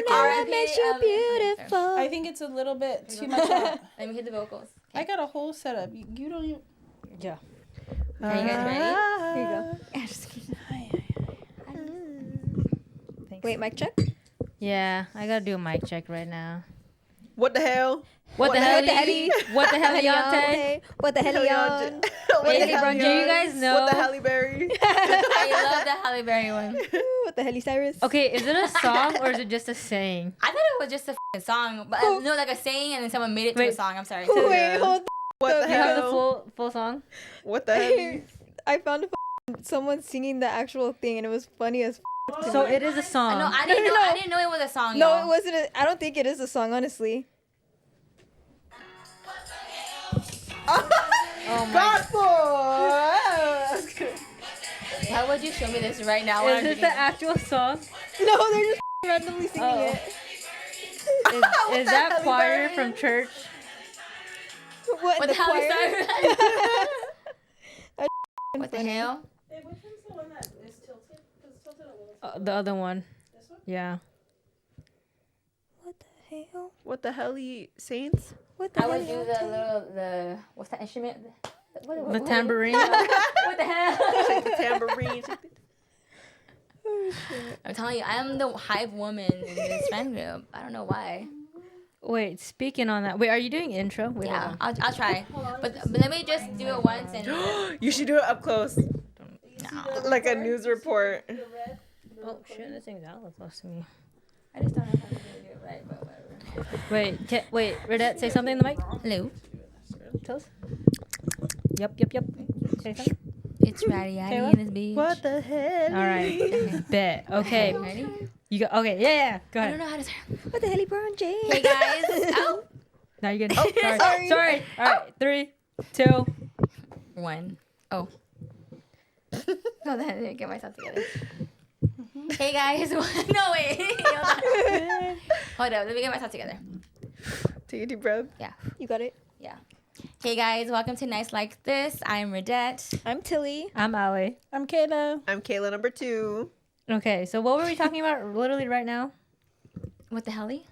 never makes you beautiful. I think it's a little bit too much. Let me hit the vocals. I got a whole setup. You don't even. Yeah. Are you guys ready? Here you go. Yeah, just kidding. Thanks. Wait, mic check? Yeah, I gotta do a mic check right now. What the hell? What the hell, Eddie? What the hell, Deontay? What the hell, Yon? What the hell, Do you guys know? What the Halle Berry? I love the Halle Berry one. What the hell, Cyrus? Okay, is it a song or is it just a saying? I thought it was just a song, but no, like a saying, and then someone made it to a song. I'm sorry. Wait, hold What the You have the hell? full song? What the hell? I found someone singing the actual thing, and it was funny as So it is a song. No, I didn't know. I didn't know it was a song. No, y'all. it wasn't. I don't think it is a song, honestly. Oh my Gospel! Why would you show me this right now? when Is I'm this doing the it? actual song? No, they're just randomly singing Oh. it. Is that choir from church? What, What the the hell choir? is that? What the hell? Hey, which one's the one that is tilted? Because tilted a little. The other one. This one? Yeah. What the hell? What the hell, ye saints? What the I hell? would do the what's that instrument? The tambourine. What the hell? Shake the tambourine. I'm telling you, I'm the hype woman in this friend group. I don't know why. Wait, speaking on that. Wait, are you doing intro? Wait, hold Yeah, on. I'll try. But let me just do it once and. You should do it up close. No. Like a news report. Oh shit, this thing's out close to me. I just don't know how to do it right, but whatever. Wait, Redette, say something in the mic. Hello. Tell us. Yep. Say something. It's Ratty Taylor? in this beach. What the hell? All right. Bet. Okay. Ready? You go. Okay. Yeah. Go I ahead. don't know how to start. What the hell, LeBron James? Hey guys. Oh. Now you're good. sorry. Sorry. All right. 3, 2. 1. Oh. No, then I didn't get myself together. Hey guys. No, wait. Hold up. Let me get myself together. Take a deep breath. You got it. Yeah. Hey guys. Welcome to Nights Like This. I'm Redette. I'm Tilly. I'm Ali. I'm Kayla. I'm Kayla number 2. Okay. So what were we talking about literally right now? What the helly?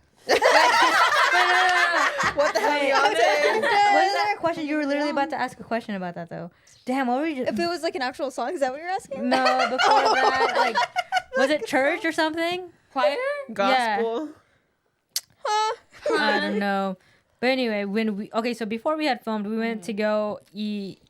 What the hell, Beyonce? Was that a question? You were literally about to ask a question about that though. Damn. What were you? If it was like an actual song, is that what you're asking? No. Before that, like, was it church or something? Choir? Gospel. I don't know. But anyway, so before we had filmed, we went to go eat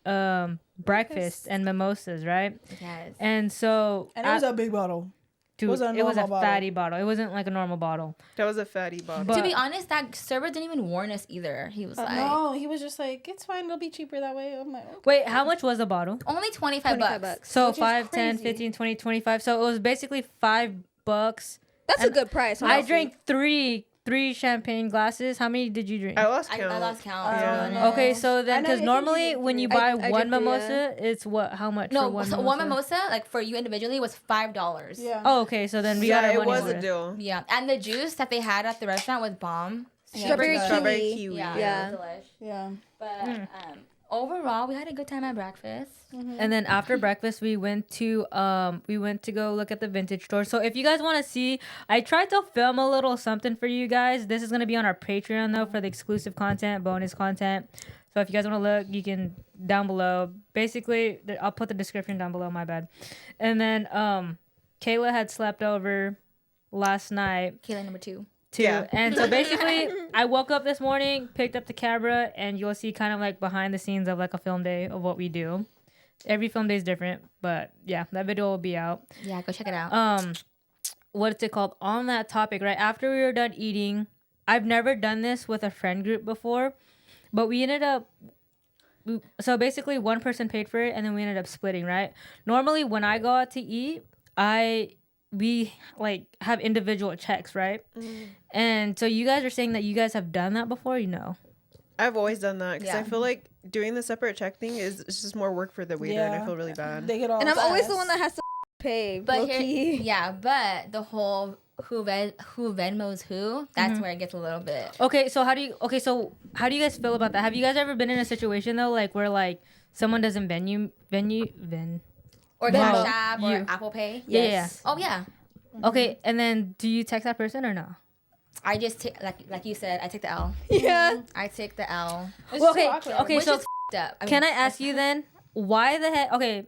breakfast and mimosas, right? Yes. And so And it was a big bottle. dude, was a it was a normal bottle. fatty bottle. It wasn't like a normal bottle. That was a fatty bottle. But- To be honest, that server didn't even warn us either. He was like, No, he was just like, it's fine. It'll be cheaper that way. I'm like, okay. Wait, how much was the bottle? only 25 bucks. So Which is 5, 10, crazy. 15, 20, 25. So it was basically $5. That's a good price. I honestly. drank three champagne glasses. How many did you drink? I lost I count. lost count. I don't to be know. honest. Okay, so then I know, because I think normally you did when you three. buy I one did three, mimosa, it's what? How much for No, one so mimosa? one mimosa, like for you individually, was $5. Yeah. Oh, okay. So then we got our it money was worth. a deal. Yeah, and the juice that they had at the restaurant was bomb. Strawberry Yeah. Strawberry kiwi. kiwi. Yeah, Yeah. it was delish. Yeah. But overall, we had a good time at breakfast. And then after breakfast, we went to go look at the vintage store. So if you guys want to see, I tried to film a little something for you guys. This is gonna be on our Patreon though for the exclusive content, bonus content. So if you guys want to look, you can down below. Basically, I'll put the description down below. My bad. And then Kayla had slept over last night Kayla number 2. too. Yeah. And so basically, I woke up this morning, picked up the camera, and you'll see kind of like behind the scenes of like a film day of what we do. Every film day is different, but yeah, that video will be out. Yeah, go check it out. What's it called? On that topic, right after we were done eating, I've never done this with a friend group before, but we ended up. So basically, one person paid for it, and then we ended up splitting. Right? Normally, when I go out to eat, we like have individual checks, right? And so you guys are saying that you guys have done that before, you know? I've always done that because I Yeah. feel like doing the separate check thing is it's just more work for the waiter, and I Yeah. feel really bad. They get all And I'm always the stressed. one that has to pay. But low-key. yeah, but the whole who Venmos who, that's where it gets a little bit. Okay, so how do you guys feel about that? Have you guys ever been in a situation though, like where like someone doesn't Ven? Or No, Cash App or you. Apple Pay. Yeah, Yes. Oh yeah. Okay, and then do you text that person or no? I just take like you said, I take the L. Yeah. I take the L. It's Well, too okay, awkward. okay, Which so is up. I mean, can I ask it's you not- then, why the heck? Okay,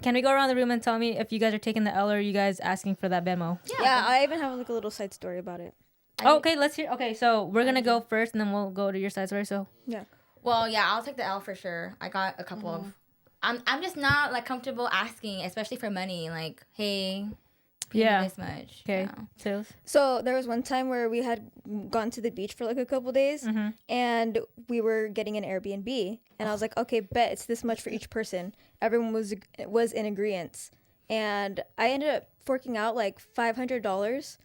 can we go around the room and tell me if you guys are taking the L or are you guys asking for that Venmo? Yeah, I even have like a little side story about it. Okay, let's hear. Okay, so we're gonna go first, and then we'll go to your side story. So Well, yeah, I'll take the L for sure. I got a couple of. I'm just not like comfortable asking, especially for money. Like, hey, pay me Yeah. this much. okay, Yeah. sales. So there was one time where we had gone to the beach for like a couple days, and we were getting an Airbnb, and I was like, okay, bet it's this much for each person. Everyone was in agreement, and I ended up forking out like $500.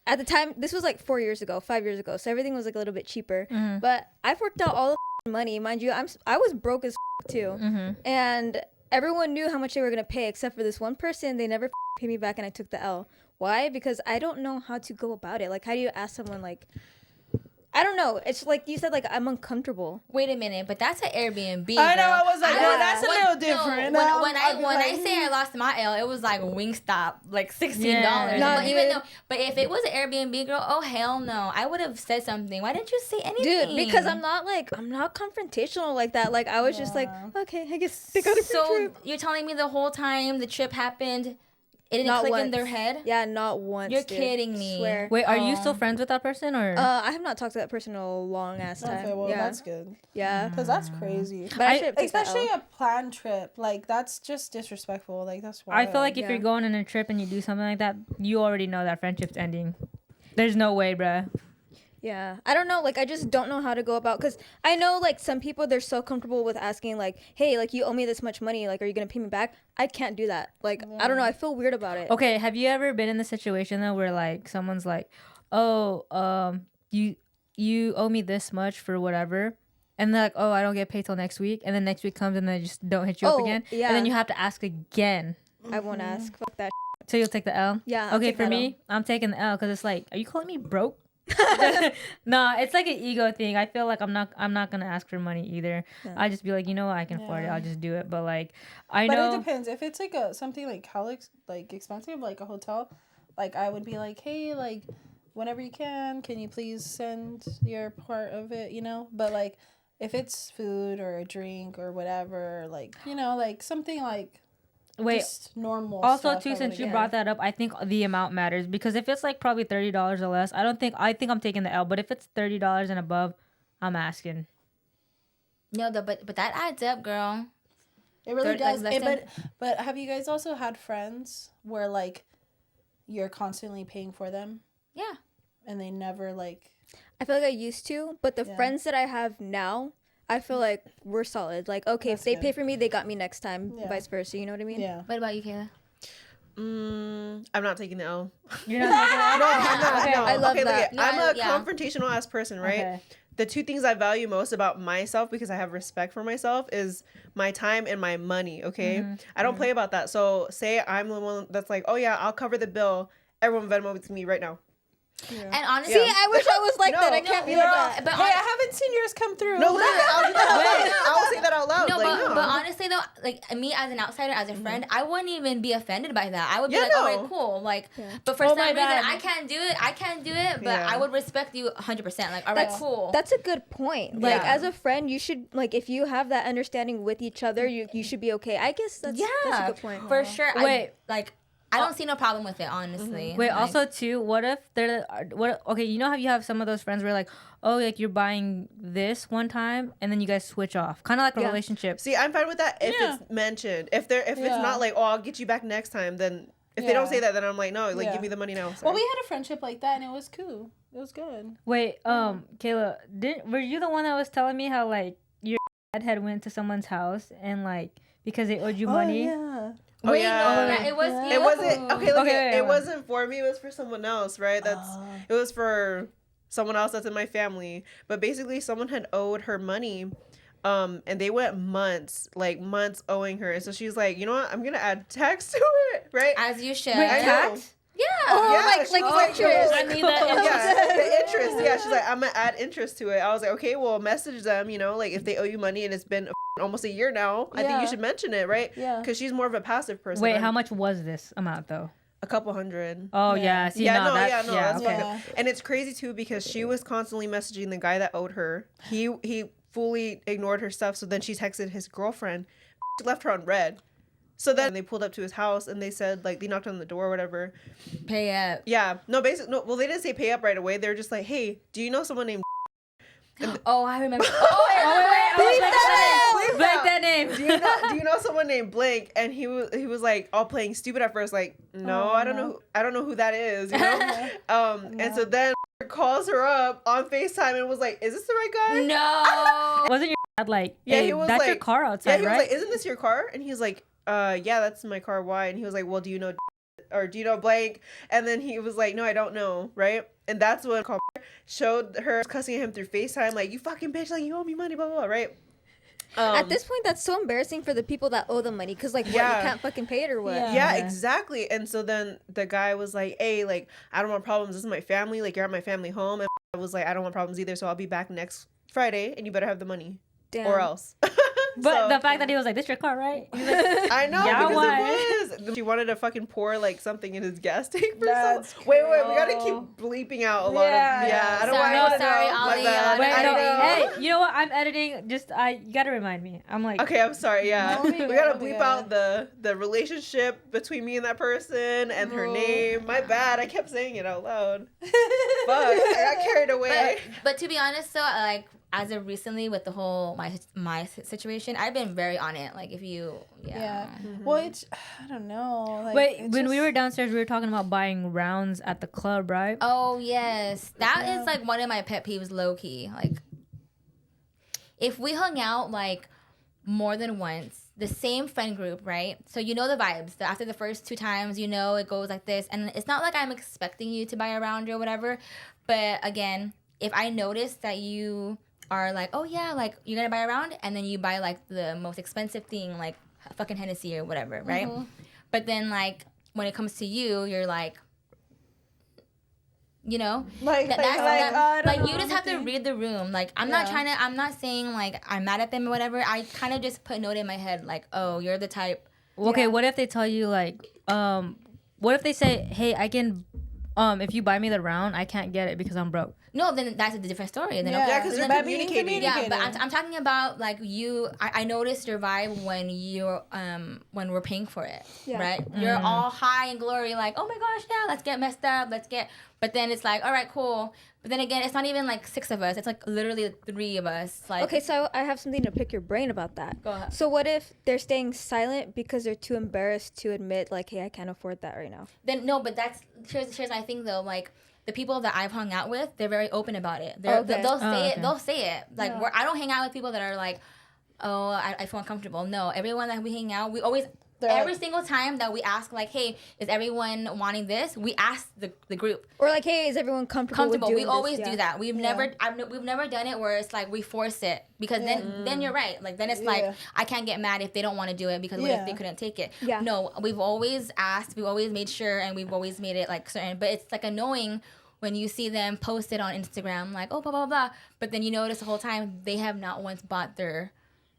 At the time, this was like 5 years ago, so everything was like a little bit cheaper. But I forked out all the money, mind you. I was broke as too, and everyone knew how much they were gonna pay except for this one person. They never paid me back, and I took the L. Why? Because I don't know how to go about it. Like, how do you ask someone like? I don't know. It's like you said, like I'm uncomfortable. Wait a minute, but that's an Airbnb. I know. girl. I was like, Yeah. well, that's a little different. No, Now when I'd be I like, say I lost my L, it was like Wingstop, like $16. Yeah. Not But even even- though, but if it was an Airbnb, girl, oh hell no, I would have said something. Why didn't you say anything? Dude, because I'm not confrontational like that. Like I was just like, okay, I guess they got a free So trip. you're telling me the whole time the trip happened, it didn't Not click in once. their head? Yeah, not once. You're dude. kidding me. Swear. Wait, are you Oh. still friends with that person or? I have not talked to that person in a long ass time. Okay, well, yeah, that's good. yeah. Because that's crazy. But I, should take that Especially L. a planned trip. Like, that's just disrespectful. Like, that's I wild. feel like if Yeah. you're going on a trip and you do something like that, you already know that friendship's ending. There's no way, bruh. Yeah, I don't know. Like, I just don't know how to go about. Because I know, like, some people, they're so comfortable with asking, like, hey, like, you owe me this much money. Like, are you going to pay me back? I can't do that. Like, I don't know. I feel weird about it. Okay, have you ever been in the situation though where like someone's like, "Oh, you owe me this much for whatever," and they're like, "Oh, I don't get paid till next week," and then next week comes and they just don't hit you up Oh, again, yeah. and then you have to ask again. I won't ask. Fuck that. So you'll take the L. Yeah. I'll Okay, take for that me, I'm taking the L because it's like, are you calling me broke? Nah, it's like an ego thing. I feel like I'm not gonna ask for money either. Yeah. I just be like, you know what, I can afford it. Yeah. I'll just do it. But like, I But know. it depends. If it's like something like hella like expensive, like a hotel, like I would be like, hey, like whenever you can you please send your part of it, you know? But like if it's food or a drink or whatever, like, you know, like something like Wait, just normal. also stuff, too, I since wouldn't you care. brought that up, I think the amount matters because if it's like probably $30 or less, I think I'm taking the L. But if it's $30 and above, I'm asking. No, but that adds up, girl. It really Third, like, does. less than- But have you guys also had friends where like you're constantly paying for them Yeah. and they never like I feel like I used to, but the Yeah. friends that I have now, I feel like we're solid. Like, okay, That's if they good. pay for me, they got me next time, Yeah. vice versa. You know what I mean? yeah. What about you, Kayla? I'm not taking the L. You're not taking the L? No, I'm not. Okay. No. I love okay, look that. it. No, I'm a yeah. confrontational ass person, right? Okay. The two things I value most about myself because I have respect for myself is my time and my money, okay? I don't play about that. So say I'm the one that's like, oh yeah, I'll cover the bill. Everyone Venmo it to me right now. And honestly, See, I wish I was like No, that. I no, can't be girl, like that. but Hey, I haven't seen yours come through. No, literally, I'll do that out loud. I'll say that out loud. No, like, but honestly though, like me as an outsider, as a friend, I wouldn't even be offended by that. I would be Yeah, like, no. alright, cool. Like, but for Oh some my reason, bad. I can't do it. But Yeah. I would respect you 100%. Like, alright, cool. That's a good point. Like, Yeah. as a friend, you should, like, if you have that understanding with each other, you should be okay. I guess that's a good point. for sure. Wait. I don't see no problem with it, honestly. Wait, Like, also too, what if they're what? Okay, you know how you have some of those friends where like, oh, like you're buying this one time and then you guys switch off, kind of like a Yeah. relationship. See, I'm fine with that if Yeah. it's mentioned. If it's Yeah. not like, oh, I'll get you back next time, then if they don't Yeah. say that, then I'm like, no, like Yeah. give me the money now. Well, Sorry. we had a friendship like that and it was cool. It was good. Wait, Kayla, were you the one that was telling me how like your dad had went to someone's house and like because they owed you money? Yeah. Oh, wait, yeah. no, it was you. It wasn't okay. Look, Okay, it wait. wasn't for me. It was for someone else, right? It was for someone else that's in my family. But basically, someone had owed her money, and they went months owing her. And so she's like, you know what? I'm gonna add tax to it, right? As you should. Wait, I know. tax? Yeah. Oh, Yeah, like, she like was like, interest. I need that interest. Yeah, the interest. Yeah, she's like, I'm gonna add interest to it. I was like, okay, well, message them. You know, like if they owe you money and it's been almost a year now, I think Yeah. you should mention it, right? Yeah. Because she's more of a passive person. Wait, I'm- how much was this amount though? a couple hundred. Oh yeah. See, no, that, yeah, that's okay. fucked up. And it's crazy too because she was constantly messaging the guy that owed her. He fully ignored her stuff. So then she texted his girlfriend. She left her on red. So then they pulled up to his house and they said, like, they knocked on the door or whatever. Pay up. Yeah. No, basically, no. Well, they didn't say pay up right away. They were just like, hey, do you know someone named? Oh, I remember. Blank that name. Do you know someone named Blank? And he was like all playing stupid at first, like, no, I don't know who that is, you know. And so then calls her up on FaceTime and was like, is this the right guy? No. Wasn't your dad like, Yeah, hey, he was that's like, your car Yeah, outside, he right? was like, isn't this your car? And he was like, yeah, that's my car. Why? And he was like, well, do you know or do you know Blank? And then he was like, no, I don't know, right? And that's when showed her cussing at him through FaceTime, like, you fucking bitch, like, you owe me money, blah, blah, blah, right? At this point, that's so embarrassing for the people that owe the money. Because, like, what, you can't fucking pay it or what? Yeah, exactly. And so then the guy was like, hey, like, I don't want problems. This is my family. Like, you're at my family home. And I was like, I don't want problems either. So I'll be back next Friday and you better have the money. Damn. Or else. But So- the fact that he was like, this your car, right? He was like, I know, Yeah, because why? it was. She wanted to fucking pour like something in his gas tank for That's some. Wait, we gotta keep bleeping out a lot of. Yeah, I don't sorry, want to sorry, know. My Ali, bad. Wait, I no, know. hey, you know what? I'm editing. Just, you gotta remind me. I'm like, Okay, I'm sorry. Yeah, No, we we gotta good, we bleep good. out the relationship between me and that person and her name. My bad. I kept saying it out loud. Fuck, I got carried away. But to be honest, though, like as of recently with the whole my situation, I've been very on it. Like if you, Yeah. Well, it's I don't know. Like, wait, it's when we just- were downstairs, we were talking about buying rounds at the club, right? Oh yes, that is like one of my pet peeves, low key. Like, if we hung out like more than once, the same friend group, right? So you know the vibes. After the first 2 times, you know it goes like this, and it's not like I'm expecting you to buy a round or whatever. But again, if I notice that you are like, oh yeah, like you're gonna buy a round, and then you buy like the most expensive thing, like fucking Hennessy or whatever, right? But then like when it comes to you, you're like, you know, like that's I don't like know you just have to anything. read the room. Like I'm not saying like I'm mad at them or whatever. I kind of just put a note in my head like, oh, you're the type. Okay, what if they tell you like, what if they say, hey, I can, if you buy me the round, I can't get it because I'm broke. No, then that's a different story. Then Yeah, 'cause then- you're but being communicating. yeah, but communicated. I'm talking about like you. I noticed your vibe when you're when we're paying for it, right? You're all high and glory, like oh my gosh, yeah, let's get messed up, let's get. But then it's like all right, cool. But then again, it's not even like 6 of us. It's like literally 3 of us. Like Okay, so I have something to pick your brain about that. Go ahead. So what if they're staying silent because they're too embarrassed to admit, like, hey, I can't afford that right now? Then no, but that's here's my thing though. Like the people that I've hung out with, they're very open about it. Okay. They'll say okay. it. They'll say it. Like I don't hang out with people that are like, oh, I feel uncomfortable. No, everyone that we hang out, we always. Every single time that we ask, like, hey, is everyone wanting this? We ask the group. Or like, hey, is everyone comfortable? With doing We always this? do that. We've never done it where it's like we force it because then you're right. Like then it's like I can't get mad if they don't want to do it because what if they couldn't take it? Yeah. No, we've always asked. We've always made sure, and we've always made it like certain. But it's like annoying when you see them post it on Instagram, like oh blah blah blah. But then you notice the whole time they have not once bought their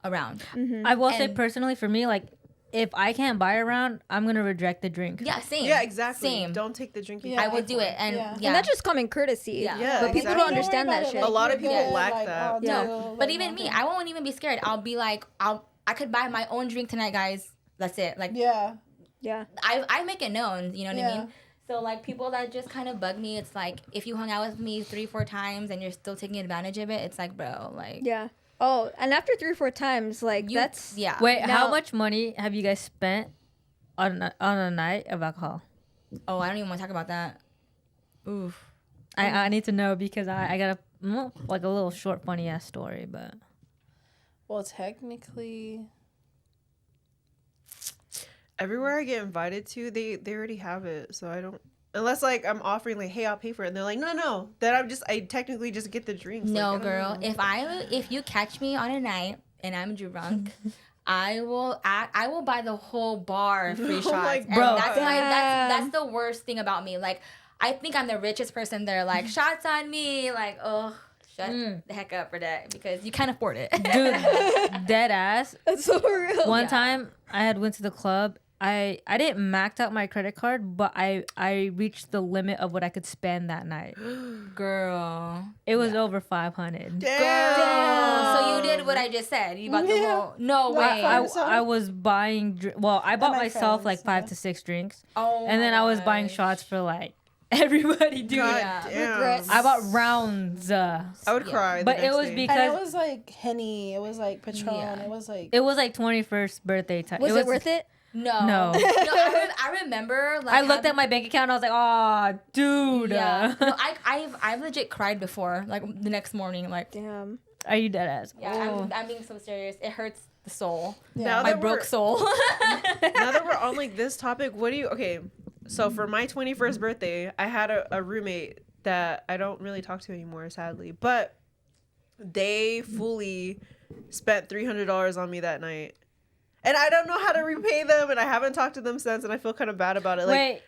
around. I will say And- personally, for me, like, if I can't buy a round, I'm gonna reject the drink. Yeah, same. Yeah, exactly. Same. Don't take the drink. Yeah. I would do it, and Yeah. yeah. And that's just common courtesy. Yeah. Yeah, But people exactly. don't understand that shit. A lot of people lack that. No, but even me, I won't even be scared. I'll be like, I could buy my own drink tonight, guys. That's it. Like, Yeah. Yeah. I make it known. You know what I Yeah. mean? So like people that just kind of bug me, it's like if you hung out with me 3-4 times and you're still taking advantage of it, it's like, bro, like Yeah. Oh, and after 3 or 4 times, like you, that's yeah. Wait, how Now- much money have you guys spent on a night of alcohol? Oh, I don't even want to talk about that. Oof. I need to know because I got like a little short funny ass story, but Well, technically, Everywhere I get invited to, they already have it, so I don't. Unless like I'm offering like, hey, I'll pay for it, and they're like, no. Then I technically just get the drinks. No, like, I don't girl. know. If you catch me on a night and I'm drunk, I will buy the whole bar free shots. my And Bro. that's the worst thing about me. Like I think I'm the richest person there. Like shots on me. Like oh, shut the heck up for that because you can't afford it. dude, dead ass. that's so real. One Yeah. time I had went to the club I didn't max out my credit card, but I reached the limit of what I could spend that night. Girl. It was over 500. Damn. So you did what I just said. You bought the whole. No way. I was buying. I bought my myself friends, like 5 yeah. to 6 drinks, Oh and then my I was buying gosh. shots for like everybody, dude. God Yeah. damn. Regrets. I bought rounds. I would cry. the But it next was day. because- And it was like Henny. It was like Patron. Yeah. It was like. It was like 21st birthday time. Was it worth it? No. No. I remember. Like, I looked at my bank account. And I was like, "Oh, dude, Yeah. No, I've legit cried before. Like the next morning. Like. Damn. are you dead ass?" Yeah. I'm being so serious. It hurts the soul. Now My that broke we're- soul. Now that we're on like this topic, what do you? Okay, so for my 21st birthday, I had a roommate that I don't really talk to anymore, sadly, but they fully spent $300 on me that night. And I don't know how to repay them, and I haven't talked to them since, and I feel kind of bad about it. Like,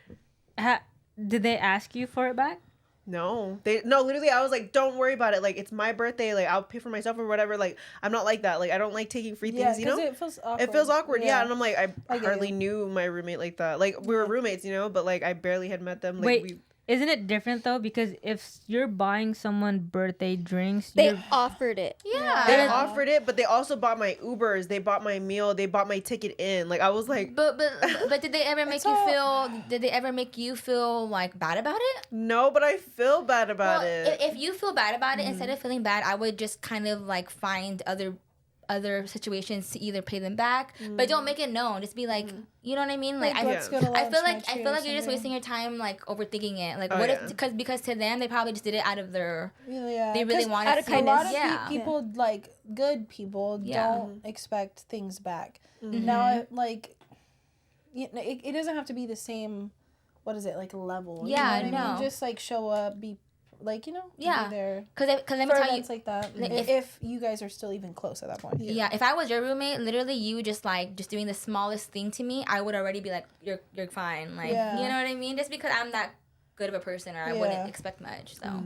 Wait, did they ask you for it back? no, literally, I was like, don't worry about it. Like, it's my birthday. Like, I'll pay for myself or whatever. Like, I'm not like that. Like, I don't like taking free Yeah, things, you know? it feels awkward. It feels awkward, yeah. And I'm like, I I get hardly you. knew my roommate like that. Like, we were roommates, you know, but like, I barely had met them. Like, Wait, isn't it different though? Because if you're buying someone birthday drinks, They you're, offered it. Yeah. they offered it, but they also bought my Ubers. They bought my meal. They bought my ticket in. Like, I was like, But did they ever make It's you all- feel? Did they ever make you feel like bad about it? no, but I feel bad about Well, it. If you feel bad about it, instead of feeling bad, I would just kind of like find other situations to either pay them back, but don't make it known. Just be like, you know what I mean? Like, Like, let's go to I feel lunch, like my you're just tree or wasting your time like overthinking it. Like, Oh, what yeah. if because to them they probably just did it out of their Yeah, they really 'cause wanted out of to. A lot of yeah. people, like good people, Yeah. don't expect things back. Now, like, it doesn't have to be the same. What is it like level? Yeah, you know what I no. mean? Just like show up, be like Yeah. be there Because let me for tell you. events like that. like, if you guys are still even close at that point. Yeah, if I was your roommate, literally you just doing the smallest thing to me, I would already be like, you're fine. Like, Yeah. you know what I mean? Just because I'm that good of a person, or I Yeah. wouldn't expect much. So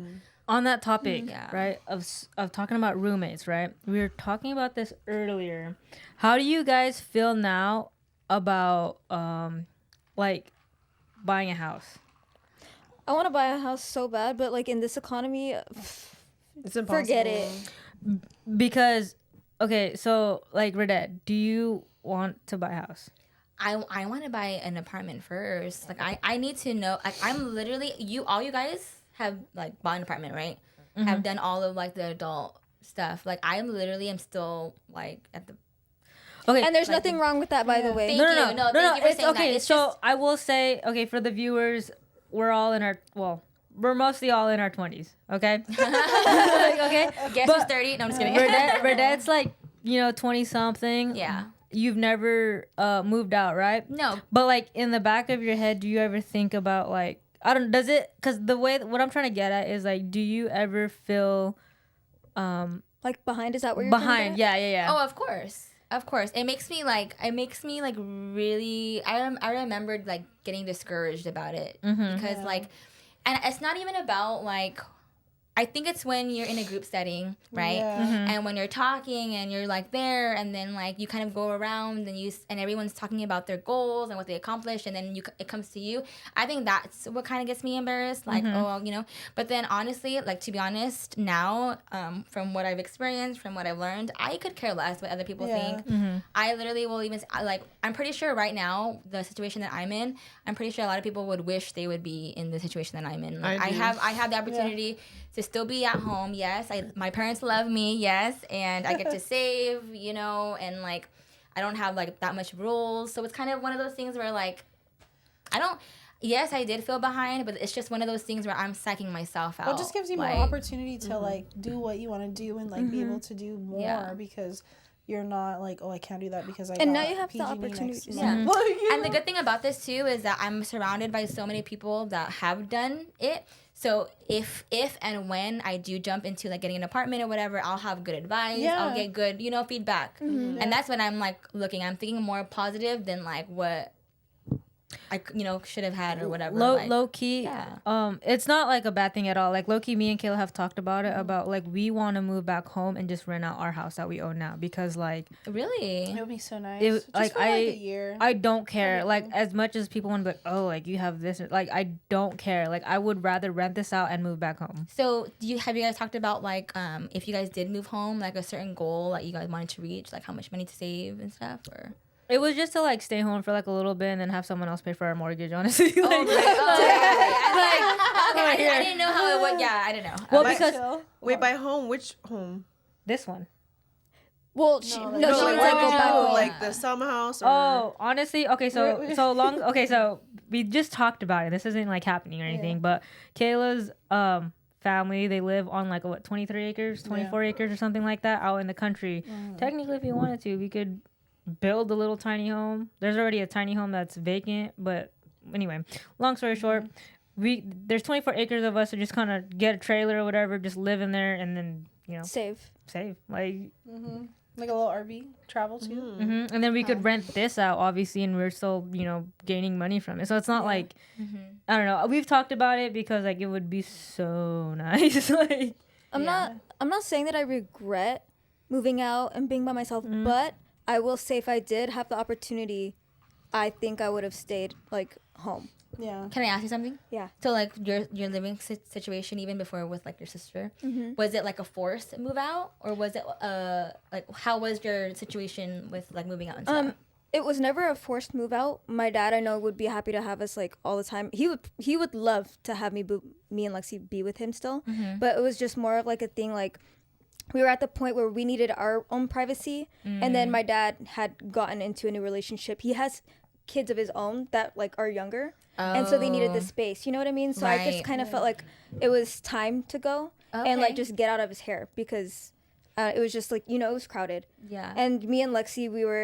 on that topic, Yeah. right? Of talking about roommates, right? We were talking about this earlier. How do you guys feel now about like buying a house? I want to buy a house so bad, but like in this economy, It's impossible. forget it. Because okay, so like Redette, do you want to buy a house? I want to buy an apartment first. Like, I need to know. Like, I'm literally all you guys have like bought an apartment, right? Have done all of like the adult stuff. Like, I am still like at the. Okay, And there's Like, nothing wrong with that, by the way. Thank no, you. no, no, No, no, thank no. you for It's saying that. okay. It's So just- I will say, okay, for the viewers, we're all in our we're mostly all in our 20s. Okay, Like, okay. Guess who's 30? No, I'm just kidding. Redette's like 20 something. Yeah. You've never moved out, right? No. But like in the back of your head, do you ever think about like does it? Because the way what I'm trying to get at is like, do you ever feel Like behind, is that where you're trying to behind? get at? Yeah. Oh, of course. Of course. It makes me like really I remembered like getting discouraged about it because like, and it's not even about like, I think it's when you're in a group setting, right? Yeah. And when you're talking and you're like there, and then like you kind of go around and everyone's talking about their goals and what they accomplished, and then it comes to you. I think that's what kind of gets me embarrassed. Like, but then honestly, like, to be honest, now, from what I've experienced, from what I've learned, I could care less what other people Yeah. think. I literally will even like, I'm pretty sure right now the situation that I'm in, I'm pretty sure a lot of people would wish they would be in the situation that I'm in. Like, I do. I have the opportunity to still be at home. Yes, my parents love me. Yes, and I get to save, and like I don't have like that much rules. So it's kind of one of those things where like yes, I did feel behind, but it's just one of those things where I'm psyching myself out. Well, it just gives you like, more opportunity to like do what you want to do and like be able to do more Yeah. because you're not like, oh, I can't do that because I And got now you have the PG&E opportunity next to month. Yeah. Like, you And the know? good thing about this too is that I'm surrounded by so many people that have done it. So if and when I do jump into like getting an apartment or whatever, I'll have good advice. Yeah. I'll get good, feedback. And that's when I'm like I'm thinking more positive than like what should have had or whatever. Low key, Yeah. it's not like a bad thing at all. Like low key, me and Kayla have talked about it about like we want to move back home and just rent out our house that we own now because like Really? It would be so nice. It- Just like, for, a year. I don't care. Okay. Like as much as people want to be like, oh, like you have this, like I don't care. Like I would rather rent this out and move back home. So have you guys talked about like if you guys did move home, like a certain goal that you guys wanted to reach, like how much money to save and stuff, or? It was just to like stay home for like a little bit and then have someone else pay for our mortgage. Honestly, like, I didn't know how it went. Yeah, I didn't know. well, Like- because Wait, by home, which home? this one. Well, No, she like- no, No, she like, means where like go would you back go? home. Like the summer house? Or... Oh, honestly, okay, so we just talked about it. This isn't like happening or anything, but Kayla's family, they live on like 23 acres, 24 acres or something like that out in the country. Technically, if we wanted to, we could build a little tiny home. There's already a tiny home that's vacant, but anyway, long story short, there's 24 acres of us to just kind of get a trailer or whatever, just live in there and then, Save. save. Like Like a little RV travel too. hmm And then we could rent this out, obviously, and we're still, gaining money from it. So it's not like, I don't know. We've talked about it because like it would be so nice. Like, I'm not saying that I regret moving out and being by myself, but I will say if I did have the opportunity, I think I would have stayed like home. Yeah. Can I ask you something? Yeah. So like your living situation even before with like your sister, was it like a forced move out or was it like how was your situation with like moving out and stuff? It was never a forced move out. My dad, I know, would be happy to have us like all the time. He would love to have me and Lexi be with him still, but it was just more of like a thing like we were at the point where we needed our own privacy, and then my dad had gotten into a new relationship. He has kids of his own that like are younger, and so they needed the space. You know what I mean? So I just Right. kind of felt like it was time to go and like Okay. just get out of his hair because it was just like it was crowded. Yeah. And me and Lexi, we were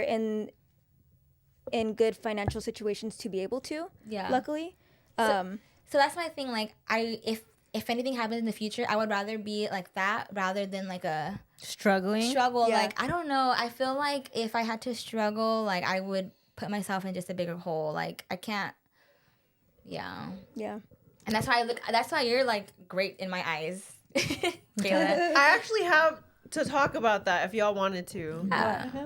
in good financial situations to be able to. Yeah. Luckily. So that's my thing. Like if anything happens in the future, I would rather be like that rather than like a struggling. struggle. Yeah. Like I don't know. I feel like if I had to struggle, like I would put myself in just a bigger hole. Like I can't. Yeah. Yeah. And that's why that's why you're like great in my eyes. Kayla. I actually have to talk about that if y'all wanted to.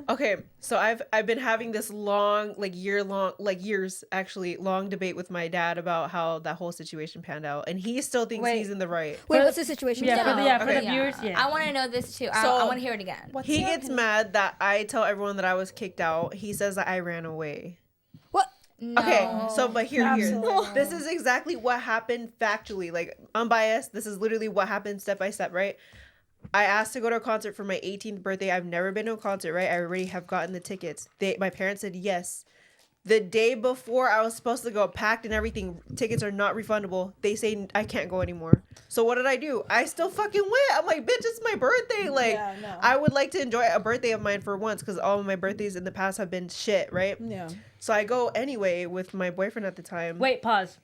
Okay, so I've been having this long, like years actually, long debate with my dad about how that whole situation panned out, and he still thinks Wait. he's in the right. Wait, what's the situation? Yeah, for the Okay. viewers, yeah. I want to know this too. I So- want to hear it again. What's He up? gets mad that I tell everyone that I was kicked out. He says that I ran away. What? No. Okay, so but here, Absolutely. this is exactly what happened factually, like unbiased. This is literally what happened step by step, right? I asked to go to a concert for my 18th birthday. I've never been to a concert, right? I already have gotten the tickets. My parents said yes. The day before I was supposed to go, packed and everything, tickets are not refundable. They say I can't go anymore. So what did I do? I still fucking went. I'm like, bitch, it's my birthday. Like, Yeah, no. I would like to enjoy a birthday of mine for once because all of my birthdays in the past have been shit, right? Yeah. So I go anyway with my boyfriend at the time. Wait, pause.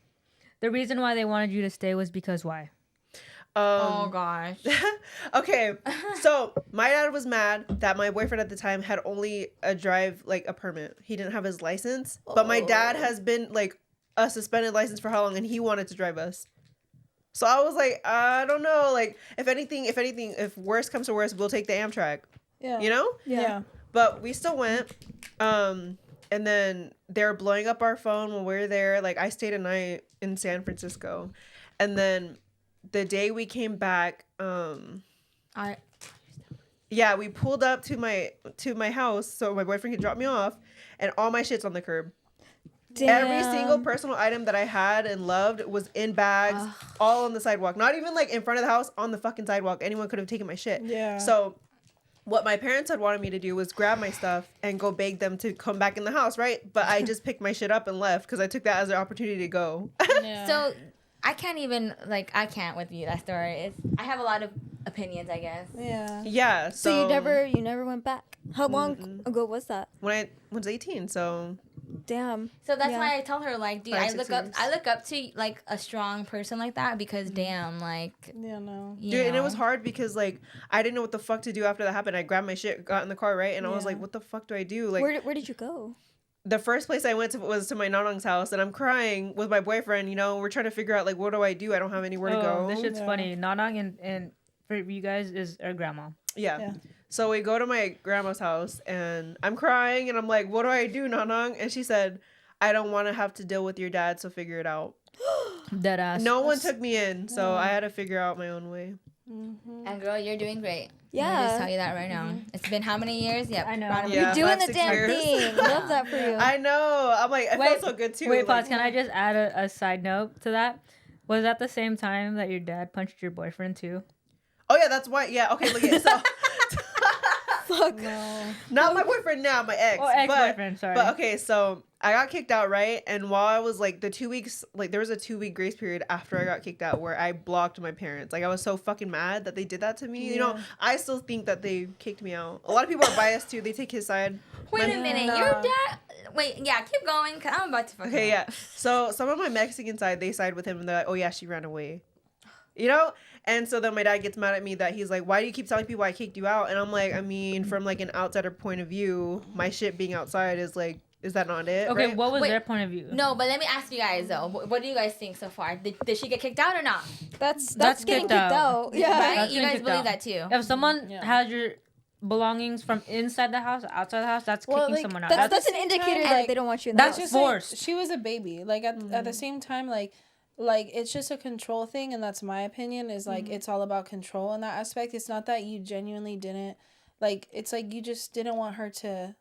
The reason why they wanted you to stay was because why? Oh gosh. Okay, so my dad was mad that my boyfriend at the time had only a permit. He didn't have his license, but my dad has been like a suspended license for how long, and he wanted to drive us. So I was like, I don't know, like if anything, if worst comes to worst, we'll take the Amtrak. Yeah. You know? Yeah. But we still went. And then they were blowing up our phone when we were there. Like I stayed a night in San Francisco, and then the day we came back, yeah, we pulled up to my house so my boyfriend could drop me off, and all my shit's on the curb. Damn. Every single personal item that I had and loved was in bags, all on the sidewalk. Not even like in front of the house, on the fucking sidewalk. Anyone could have taken my shit. Yeah. So what my parents had wanted me to do was grab my stuff and go beg them to come back in the house, right? But I just picked my shit up and left because I took that as an opportunity to go. Yeah. So I can't even I can't with you that story. I have a lot of opinions, I guess. Yeah. Yeah. So you never went back. How long ago was that? When I was 18, so Damn. So that's Yeah. why I tell her like, dude, 5, I 6 look years. up to like a strong person like that because damn, like Yeah. No. you dude, and it know. was hard because like I didn't know what the fuck to do after that happened. I grabbed my shit, got in the car, right, and I was Yeah. like, what the fuck do I do? Like Where did you go? the first place I went to was to my nanong's house, and I'm crying with my boyfriend. You know, we're trying to figure out like, what do I do? I don't have anywhere to go. This shit's funny. Nanang and for you guys is our grandma. Yeah. So we go to my grandma's house, and I'm crying, and I'm like, what do I do, Nanang? And she said, I don't want to have to deal with your dad, so figure it out. Dead ass. No one took me in, so I had to figure out my own way. And girl, you're doing great. Yeah. Let me just tell you that right now. It's been how many years? Yep. I know. Yeah, You're doing 5, the 6 damn years. thing. Love that for you. I know. I'm like, I felt so good too. Wait, like, pause. Can I just add a side note to that? Was that the same time that your dad punched your boyfriend too? Oh yeah, that's why. Yeah. Okay. Look at so. Fuck. Not my boyfriend now, my ex. Oh, ex-boyfriend, sorry. But okay, so I got kicked out, right? And while I was like the 2 weeks, like there was a 2-week grace period after I got kicked out where I blocked my parents. Like I was so fucking mad that they did that to me. You know, I still think that they kicked me out. A lot of people are biased too. They take his side. Wait a minute. No. Your dad. Wait. Yeah. Keep going. Cause I'm about to fucking. Okay, yeah. So some of my Mexican side, they side with him and they're like, oh yeah, she ran away. You know? And so then my dad gets mad at me that he's like, why do you keep telling people I kicked you out? And I'm like, I mean, from like an outsider point of view, my shit being outside is like, is that not it? Okay, right? what was Wait, their point of view? No, but let me ask you guys though. What do you guys think so far? Did she get kicked out or not? That's That's getting kicked kicked out. out. Yeah. Right? That's You getting guys kicked believe out. that too? If someone Yeah. has your belongings from inside the house, outside the house, that's Well, kicking like, someone out. That's an same indicator time, that like, they don't want you in the that's house. Just forced. like, she was a baby. Like at the same time, like it's just a control thing, and that's my opinion. Is like it's all about control in that aspect. It's not that you genuinely didn't like. It's like you just didn't want her to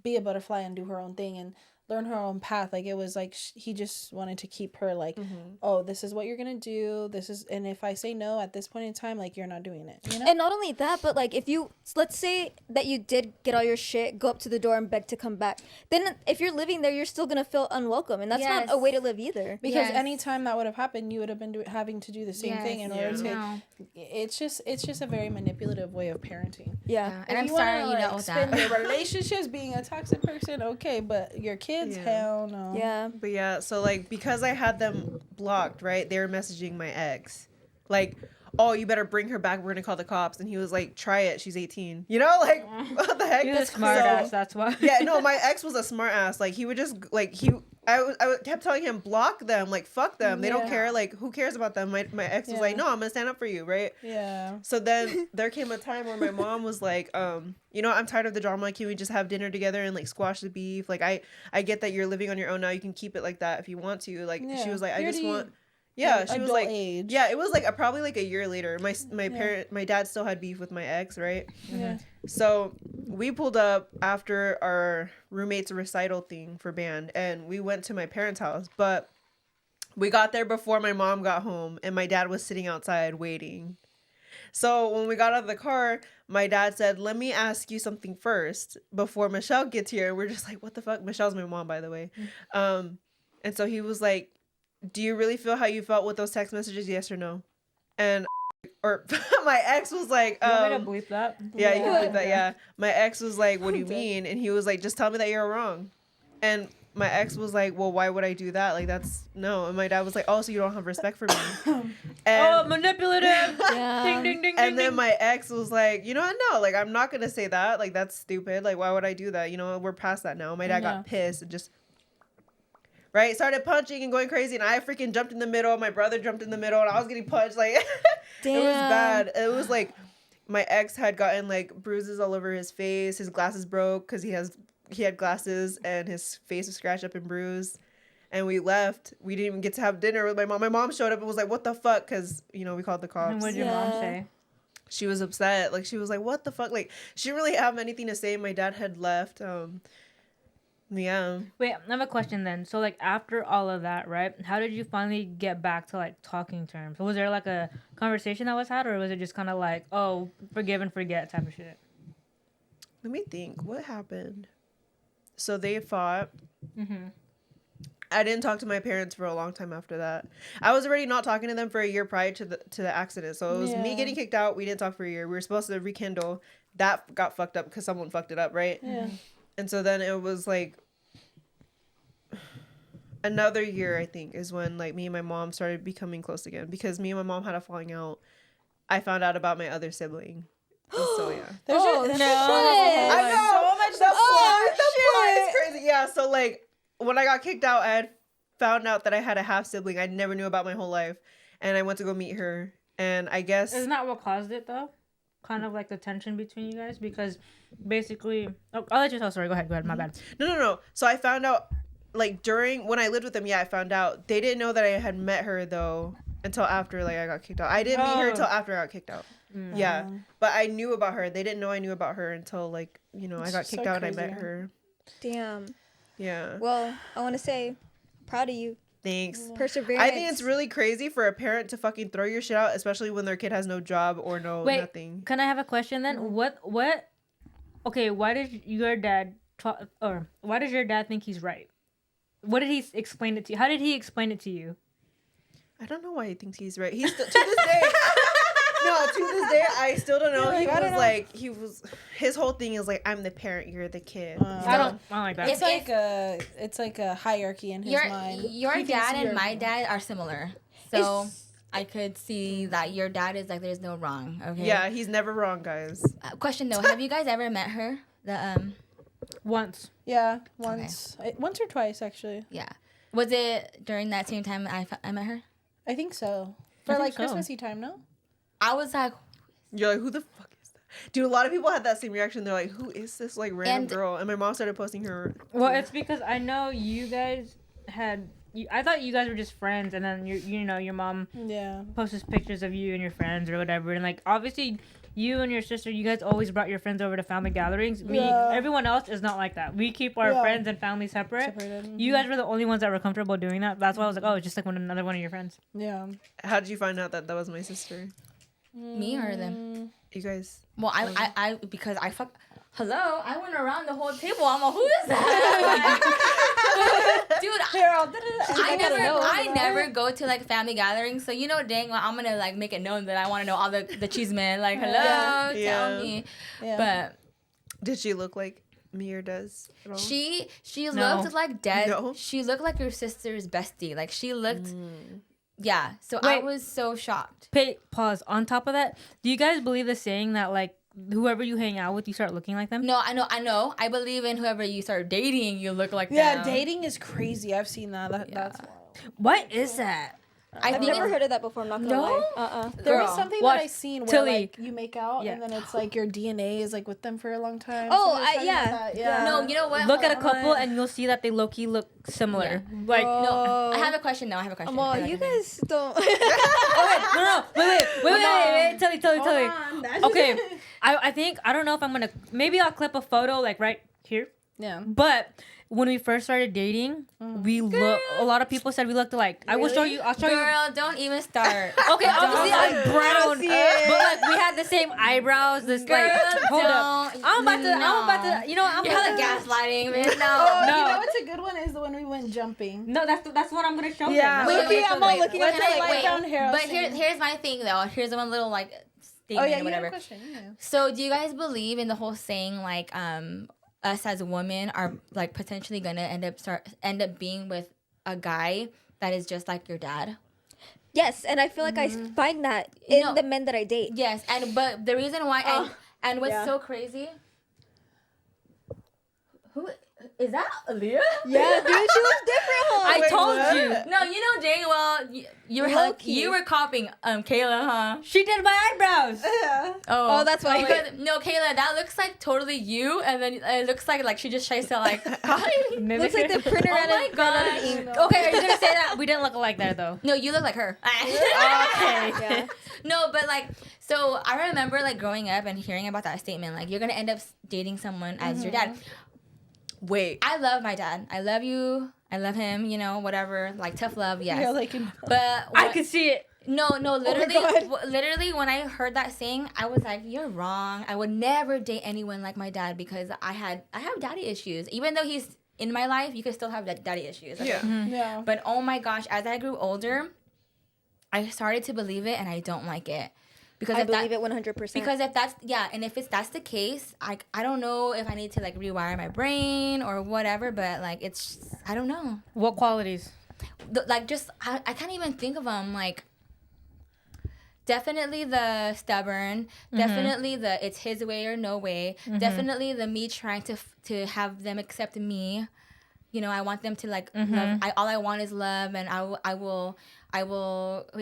be a butterfly and do her own thing and learn her own path. Like it was like he just wanted to keep her like, oh, this is what you're gonna do. This is, and if I say no at this point in time, like you're not doing it. You know. And not only that, but like if you, let's say that you did get all your shit, go up to the door and beg to come back, then if you're living there, you're still gonna feel unwelcome, and that's Yes. not a way to live either. Because Yes. anytime that would have happened, you would have been having to do the same thing in order Yes. to. No. It's just a very manipulative way of parenting. Yeah. And If I'm you wanna, sorry you know like, spend that. your relationships being a toxic person, okay, but your kids, Yeah. hell no. Yeah. But yeah, so like because I had them blocked, right? They were messaging my ex, like, "Oh, you better bring her back. We're gonna call the cops." And he was like, "Try it. She's 18." You know, like what the heck? You're a smart ass, that's why. Yeah, no, my ex was a smart ass. Like he would just like kept telling him block them, like fuck them. They don't Yeah. care. Like who cares about them? My ex was Yeah. like, "No, I'm gonna stand up for you," right? Yeah. So then there came a time where my mom was like, you know, I'm tired of the drama. Can we just have dinner together and like squash the beef? Like I get that you're living on your own now. You can keep it like that if you want to. Like she Yeah. was like, I You're just the want. Yeah, she was adult like, age. yeah, it was like probably like a year later. My dad still had beef with my ex, right? Yeah. So we pulled up after our roommate's recital thing for band, and we went to my parents' house. But we got there before my mom got home, and my dad was sitting outside waiting. So when we got out of the car, my dad said, "Let me ask you something first before Michelle gets here." And we're just like, "What the fuck?" Michelle's my mom, by the way. And so he was like, "Do you really feel how you felt with those text messages? Yes or no?" And or my ex was like, You want me to bleep that? yeah, you Yeah. can believe that. Yeah, my ex was like, "What do you mean?" And he was like, "Just tell me that you're wrong." And my ex was like, "Well, why would I do that? Like, that's no." And my dad was like, "Oh, so you don't have respect for me?" Oh, And manipulative. Yeah. Ding, ding, ding, and ding, then ding. my ex was like, "You know what? No, like I'm not gonna say that. Like that's stupid. Like why would I do that? You know, we're past that now." My dad Yeah. got pissed and just. Right, started punching and going crazy, and I freaking jumped in the middle. My brother jumped in the middle, and I was getting punched. Like, Damn. it was bad. It was like my ex had gotten like bruises all over his face. His glasses broke because he had glasses, and his face was scratched up and bruised. And we left. We didn't even get to have dinner with my mom. My mom showed up and was like, "What the fuck?" Because we called the cops. And what did your mom Yeah. say? She was upset. Like she was like, "What the fuck?" Like she didn't really have anything to say. My dad had left. Yeah. Wait, I have a question then. So, like, after all of that, right? How did you finally get back to, like, talking terms? Was there, like, a conversation that was had, or was it just kind of like, oh, forgive and forget type of shit? Let me think. What happened? So they fought. Mm-hmm. I didn't talk to my parents for a long time after that. I was already not talking to them for a year prior to the accident. So it was me Yeah. getting kicked out. We didn't talk for a year. We were supposed to rekindle. That got fucked up because someone fucked it up, right? Yeah. And so then it was like another year, I think, is when like me and my mom started becoming close again because me and my mom had a falling out. I found out about my other sibling. And so yeah. There's Oh, just, no. I know. So watched The the plot is crazy. Yeah, so like when I got kicked out, I had found out that I had a half sibling I never knew about my whole life, and I went to go meet her, and I guess Isn't that what caused it though? Kind of like the tension between you guys because basically, I'll let you tell. Sorry, go ahead. My bad. no. So I found out like during when I lived with them. Yeah, I found out they didn't know that I had met her though until after like I got kicked out. I didn't meet her until after I got kicked out. Yeah, but I knew about her. They didn't know I knew about her until like I got It's kicked so out and I met crazy. her. Damn. Yeah. Well, I want to say, proud of you. Thanks. Perseverance. I think it's really crazy for a parent to fucking throw your shit out, especially when their kid has no job or Wait, nothing. can I have a question then? What? Okay, why did your dad why does your dad think he's right? What did he explain it to you? How did he explain it to you? I don't know why he thinks he's right. He's still, to this day. No, to this day, I still don't know. He was his whole thing is like, I'm the parent, you're the kid. I don't like that. It's like a hierarchy in his mind. Your He thinks dad and you're- my dad are similar, so I could see that your dad is like there's no wrong. Okay. Yeah, he's never wrong, guys. Question though, have you guys ever met her? The Once. Yeah, once or twice actually. yeah. Was it during that same time I met her? I think so. For think like so. Christmassy time, no? I was like, You're like, who the fuck is that? Dude, a lot of people had that same reaction. They're like, who is this like random And- girl? And my mom started posting her. Well, it's because I know you guys I thought you guys were just friends, and then your mom Yeah. posts pictures of you and your friends or whatever, and like obviously you and your sister, you guys always brought your friends over to family gatherings. Yeah. Everyone else is not like that. We keep our Yeah. friends and family separate. Separated. You guys were the only ones that were comfortable doing that. That's why I was like, oh, it's just like another one of your friends. Yeah. How did you find out that was my sister? me or them? You guys. Well, I because I fuck. Hello, I went around the whole table. I'm like, who is that? Dude, I never go to like family gatherings, so dang well, I'm gonna like make it known that I want to know all the cheese men. Like, hello, Yeah. tell me. Yeah. But Did she look like me or Des? at all? she No. looked like dead. No? She looked like your sister's bestie. Like she looked. Yeah. So I Wait. was so shocked. Pause. On top of that, do you guys believe the saying that like whoever you hang out with, you start looking like them? No, I know. I believe in whoever you start dating, you look like Yeah, them. dating is crazy. I've seen that. That's wild. What is that? I I've think never it's- heard of that before. I'm not gonna No? lie. There was Girl, something watch that I seen where Tilly. like you make out Yeah. and then it's like your DNA is like with them for a long time. Oh, Somebody was talking yeah. about that. Yeah. No, you know what? Look at a Hold on. couple and you'll see that they low-key look similar. Like No, I have a question though. I have a question. Well, I have a you question. guys don't. no, wait, Tilly. on. Okay, I think I don't know if I'm gonna. Maybe I'll clip a photo like right here. Yeah. But when we first started dating, we look. A lot of people said we looked alike. I will show you. I'll show you. Girl, don't even start. Okay, obviously I'm brown, see it. but like we had the same eyebrows. This Girl, like hold up. don't. I'm about to. You know, I'm You're about hella to. gaslighting, man. Oh, No. No. you know what's a good one is the one we went jumping. No, that's what I'm gonna show Yeah. them. Wait, wait, I'm all looking Can at I- like wait, down here, I'll But see. here's my thing though. Here's one little like Oh statement yeah, or you whatever. have a question. Yeah. So do you guys believe in the whole saying like us as women are like potentially gonna end up being with a guy that is just like your dad? Yes, and I feel like I find that in No. the men that I date. Yes, but the reason why and what's yeah. so crazy. Who is that? Aaliyah? Yeah, dude, she looks different, huh? I Wait, told what? you. No, you know dang well you were Low-key. you were copying Kayla, huh? She did my eyebrows. Yeah. Oh, that's why. Because, no, Kayla, that looks like totally you, and then it looks like she just tries to like. Looks like the printer Oh ran my out of gosh. ink. Okay, are you gonna say that? We didn't look alike there though. No, you look like her. Okay. Yeah. No, but like, so I remember like growing up and hearing about that statement, like you're gonna end up dating someone as your dad. Wait. I love my dad. I love you. I love him. Whatever. Like tough love, yes. Yeah, like But I could see it. no, literally, God. literally, when I heard that saying, I was like, "You're wrong. I would never date anyone like my dad because I have daddy issues. Even though he's in my life, you could still have daddy issues." Okay? Yeah. yeah. But oh my gosh, as I grew older, I started to believe it, and I don't like it because I if that- believe it 100%. because if that's the case, I don't know if I need to like rewire my brain or whatever, but like I don't know. What qualities? Like just I can't even think of them like definitely the stubborn, definitely the it's his way or no way, definitely the me trying to have them accept me. You know, I want them to like love. All I want is love, and I will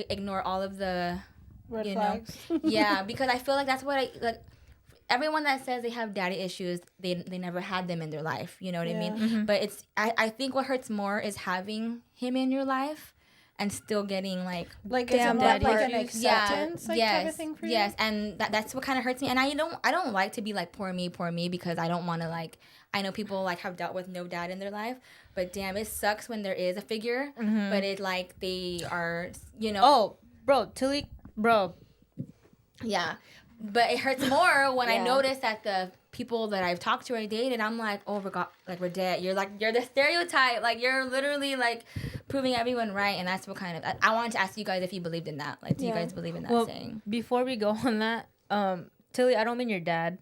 ignore all of the Red you flags. know, yeah, because I feel like that's what I like. Everyone that says they have daddy issues, they never had them in their life. You know what I mean? But I think what hurts more is having him in your life and still getting like Like Damn, is it more daddy like an issues. acceptance like type of thing for you? yes, and that's what kind of hurts me. And I don't like to be like poor me because I don't want to like. I know people like have dealt with no dad in their life, but damn, it sucks when there is a figure, but it like they are, you know. Oh, bro, Tilly, bro. Yeah, but it hurts more when I Yeah. notice that the people that I've talked to or dated, I'm like, oh, we're dead. You're the stereotype. Like you're literally like proving everyone right, and that's what kind of. I wanted to ask you guys if you believed in that. Like, do you Yeah. guys believe in that Well, saying? before we go on that, Tilly, I don't mean your dad,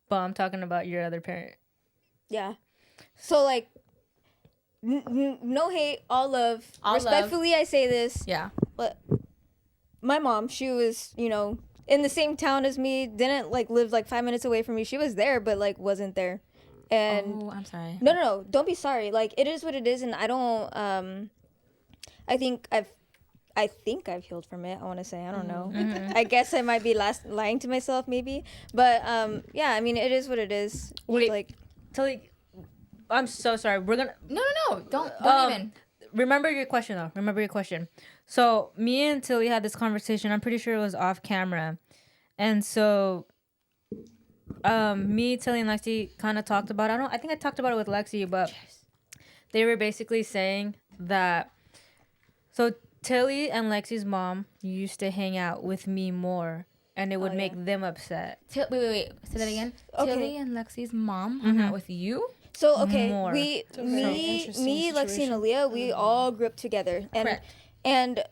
but I'm talking about your other parent. Yeah. So like, no hate, all love. All love. Respectfully, I say this. Yeah. But my mom, she was, you know, in the same town as me. Didn't like live like 5 minutes away from me. She was there, but like wasn't there. And Oh, I'm sorry. no, don't be sorry. Like it is what it is, and I don't. I think I've healed from it. I want to say I don't know. I guess I might be lying to myself maybe, but yeah. I mean, it is what it is. Wait. Like Tilly, I'm so sorry. We're gonna No. Don't even. remember your question though. Remember your question. So me and Tilly had this conversation. I'm pretty sure it was off camera, and so me, Tilly, and Lexi kind of talked about. I think I talked about it with Lexi, but they were basically saying that. So Tilly and Lexi's mom used to hang out with me more, and it would make them upset. Wait. Say that again. Okay. Tilly and Lexi's mom hung out with you. so, okay, More. me, a very interesting Lexi, and situation. Aaliyah, we all grew up together, and Correct. and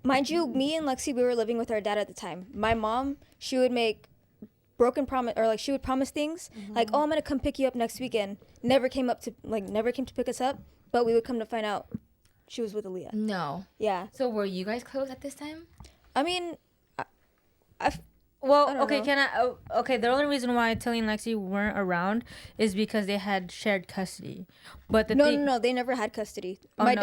mind you, me and Lexi, we were living with our dad at the time. My mom, she would make broken promise, or like she would promise things like, oh, I'm gonna come pick you up next weekend. Never came to pick us up, but we would come to find out she was with Aaliyah. No. Yeah, So were you guys close at this time? I mean, I Well, I don't okay, know. okay, the only reason why Tilly and Lexi weren't around is because they had shared custody. But the thing, no, they never had custody. Oh, my no?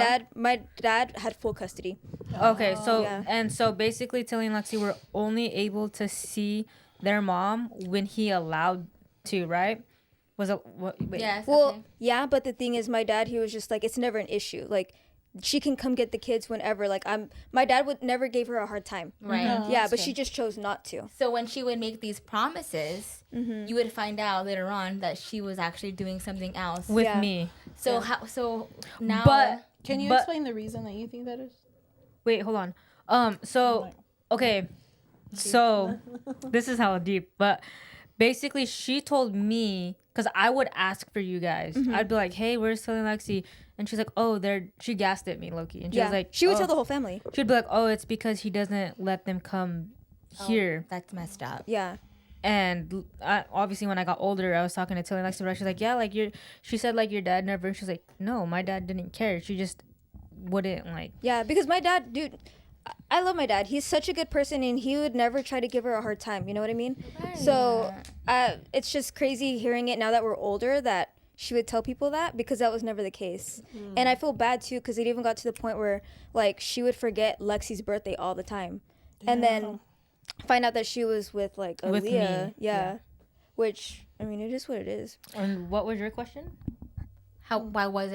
dad had full custody. okay, so Yeah. and so basically Tilly and Lexi were only able to see their mom when he allowed to, right? Was it wait. Yes. Well, okay. yeah, but the thing is, my dad, he was just like, it's never an issue. Like, she can come get the kids whenever. Like, my dad would never gave her a hard time. Right. No. Yeah, that's but good. she just chose not to. So when she would make these promises, you would find out later on that she was actually doing something else. With Yeah. me. So Yeah. how? So now. But Can you But- explain the reason that you think that is? wait, hold on. So okay. So this is how deep, but basically she told me, because I would ask for you guys. I'd be like, hey, where's Tilly and Lexi? And she's like, oh, she gassed at me, Loki. And she Yeah, was like, she would "Oh." tell the whole family. She'd be like, oh, it's because he doesn't let them come here. That's messed up. Yeah, And obviously when I got older, I was talking to Tilly and Lexi, but she's like, yeah, like she said like your dad never, she's like, no, my dad didn't care. She just wouldn't like. yeah, because my dad, dude, I love my dad. He's such a good person, and he would never try to give her a hard time. You know what I mean? So, it's just crazy hearing it now that we're older that she would tell people that, because that was never the case. And I feel bad too, because it even got to the point where like she would forget Lexi's birthday all the time, and then find out that she was with like With me, Aaliyah. yeah. Which, I mean, it is what it is. And what was your question? Why was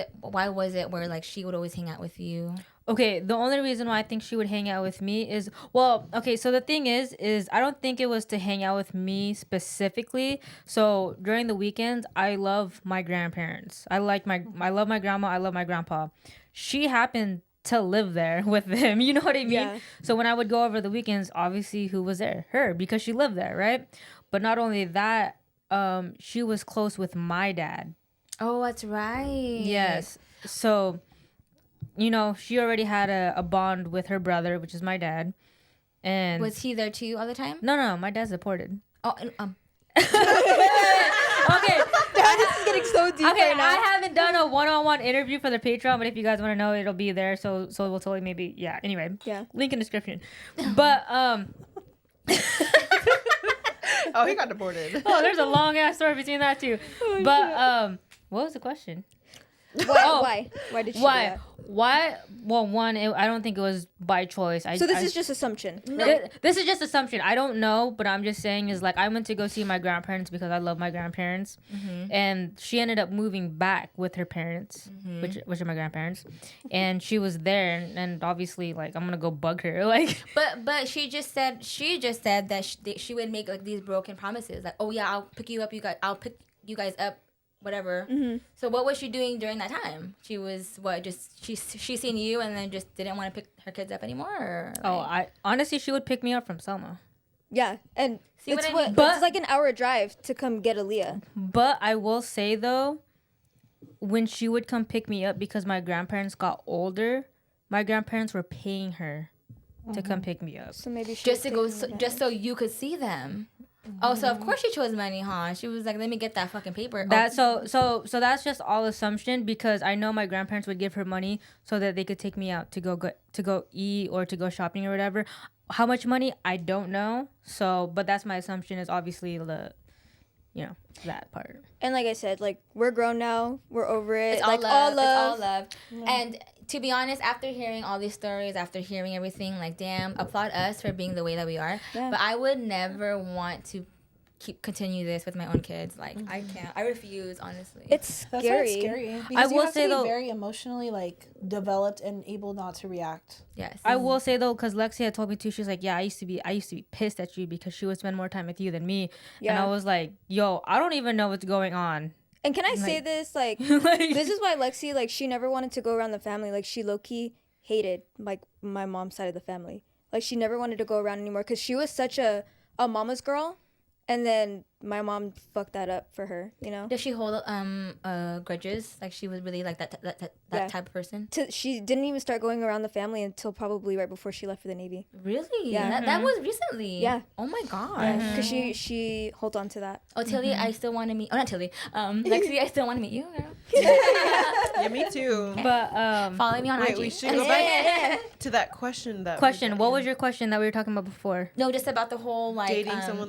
it where like she would always hang out with you? Okay, the only reason why I think she would hang out with me is, well, okay, so the thing is I don't think it was to hang out with me specifically. So during the weekends, I love my grandparents. I love my grandma, I love my grandpa. She happened to live there with them, you know what I mean? Yeah. So when I would go over the weekends, obviously who was there? Her, because she lived there, right? But not only that, she was close with my dad. Oh, that's right. Yes. So, you know, she already had a bond with her brother, which is my dad. And Was he there too all the time? no, my dad's deported. Oh, and, Okay. This is getting so deep Okay, right now. I haven't done a one-on-one interview for the Patreon, but if you guys want to know, it'll be there. So we'll totally maybe, yeah. Anyway, Yeah. link in description. But Oh, he got deported. Oh, there's a long ass story between that too. But what was the question? Why? Why did she do Why? that? Why? Well, one, I don't think it was by choice. So this is just assumption. This is just assumption. I don't know, but I'm just saying is like I went to go see my grandparents because I love my grandparents, and she ended up moving back with her parents, which are my grandparents, and she was there, and obviously like I'm gonna go bug her like. But she just said that she would make like these broken promises, like, oh yeah, I'll pick you guys up, whatever. So what was she doing during that time? She was she seen you and then just didn't want to pick her kids up anymore? Or, like... Oh, I honestly she would pick me up from Selma. Yeah, and See what it's I mean? it's like an hour drive to come get Aaliyah. But I will say though, when she would come pick me up because my grandparents got older, my grandparents were paying her to come pick me up. So maybe she just to was go, taking just so you could see them. Oh, so of course she chose money, huh? She was like, "Let me get that fucking paper." That so that's just all assumption because I know my grandparents would give her money so that they could take me out to go eat or to go shopping or whatever. How much money I don't know. So, but that's my assumption is obviously that part. And like I said, like we're grown now, we're over it. It's all like love. all love. It's all love. Yeah. And to be honest, after hearing all these stories, after hearing everything, like, damn, applaud us for being the way that we are. Yeah. But I would never want to continue this with my own kids. Like, I can't. I refuse, honestly. It's That's scary. why it's scary. Because I you will have say to be though- very emotionally like developed and able not to react. Yes. I will say though, because Lexi had told me too, she's like, yeah, I used to be pissed at you because she would spend more time with you than me. Yeah. And I was like, yo, I don't even know what's going on. And can I say this? Like, Like- this is why Lexi, like, she never wanted to go around the family. Like, she low-key hated, like, my mom's side of the family. Like, she never wanted to go around anymore because she was such a mama's girl. And then my mom fucked that up for her, you know? Does she hold grudges? Like, she was really like that Yeah. type of person? She didn't even start going around the family until probably right before she left for the Navy. Really? Yeah. That was recently? Yeah. Oh my gosh. Because she holds on to that. Oh, Tilly, I still want to meet... Oh, not Tilly. Lexi, I still want to meet you, girl. Yeah, me too. But Follow me on Wait, IG. we should go back to that question. what was your question that we were talking about before? No, just about the whole like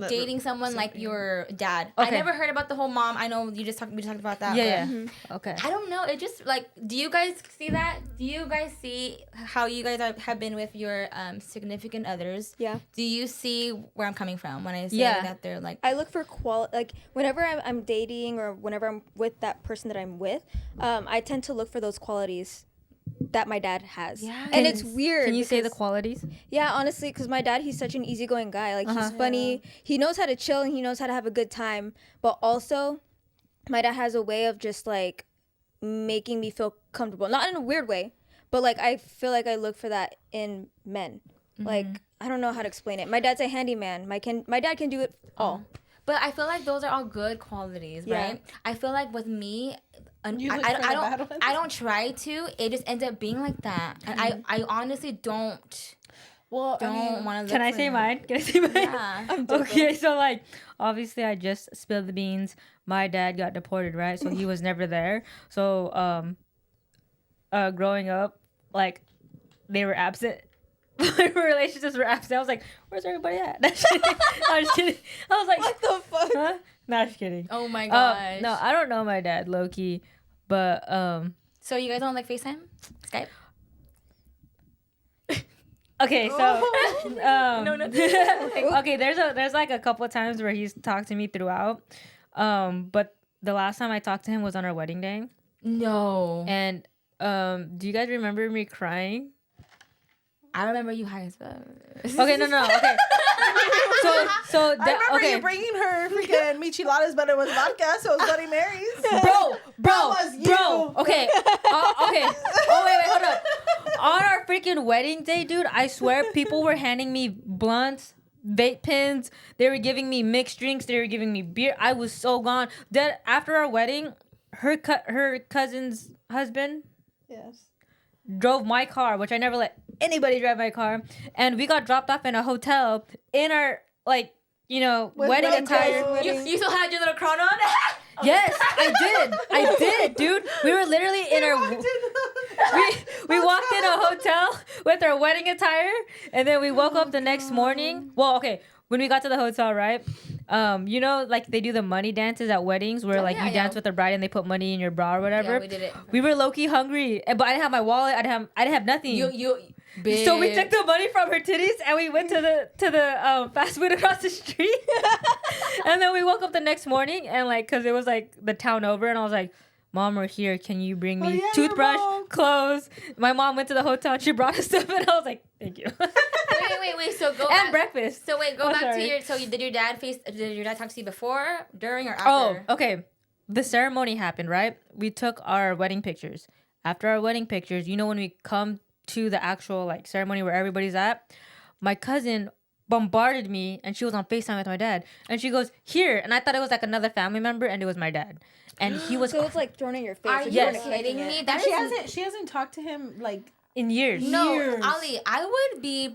dating someone like your dad. I Okay. never heard about the whole mom. I know we just talked about that. Yeah, but yeah. Okay. I don't know. It just like, do you guys see that? Do you guys see how you guys have been with your significant others? Yeah. Do you see where I'm coming from when I say Yeah. that they're like? I look for like whenever I'm dating or whenever I'm with that person that I'm with, I tend to look for those qualities that my dad has. Yes. And it's weird. Can you say the because- qualities? Yeah, honestly, because my dad, he's such an easygoing guy. Like, he's funny. He knows how to chill and he knows how to have a good time. But also, my dad has a way of just, like, making me feel comfortable. Not in a weird way, but, like, I feel like I look for that in men. Like, I don't know how to explain it. My dad's a handyman. My dad can do it all. But I feel like those are all good qualities, Yeah. right? I feel like with me, You look for the bad ones? I don't try to. It just ends up being like that, and I honestly don't Well, I mean, want to. Can I say mine? Can I say mine? Yeah. Okay, so like obviously I just spilled the beans. My dad got deported, right? So he was never there. So growing up, like they were absent. My relationships were absent. I was like, where's everybody at? I'm just kidding. I was like, What the fuck? huh? No, I'm just kidding. Oh my gosh. No, I don't know my dad, low key. But So you guys don't like FaceTime, Skype? okay, so No. okay, there's like a couple of times where he's talked to me throughout. But the last time I talked to him was on our wedding day. No. And do you guys remember me crying? I remember you guys. Okay, no, okay. So I remember okay, you bringing her freaking micheladas, but it was vodka, so it was Bloody Marys. bro, was you. bro. Okay, okay. Oh wait, hold up. On our freaking wedding day, dude, I swear people were handing me blunts, vape pens. They were giving me mixed drinks. They were giving me beer. I was so gone. Then after our wedding, her cousin's husband Yes. drove my car, which I never let anybody drive my car, and we got dropped off in a hotel in our wedding wedding attire. clothes. You still had your little crown on? Yes, I did, dude. We were literally in our we walked in a hotel with our wedding attire, and then we woke up the next morning. Well, okay, when we got to the hotel, right? You know, like they do the money dances at weddings where like yeah, you dance with the bride and they put money in your bra or whatever. Yeah, we did it. We were low key hungry, but I didn't have my wallet. I didn't have nothing. So we took the money from her titties and we went to the fast food across the street. And then we woke up the next morning and like, cause it was like the town over, and I was like, Mom, we're here. Can you bring me toothbrush, clothes? My mom went to the hotel and she brought us stuff, and I was like, thank you. Wait. So go and back. breakfast. So wait, go back sorry. to your. So did your dad talk to you before, during, or after? Oh, okay. The ceremony happened, right? We took our wedding pictures. After our wedding pictures, you know, when we come to the actual like ceremony where everybody's at, my cousin bombarded me and she was on FaceTime with my dad. And she goes, here. And I thought it was like another family member, and it was my dad. And he was So it's like thrown in your face. Are like, you weren't kidding expecting me? it. That she is hasn't talked to him like in years. no, years. Ali. I would be.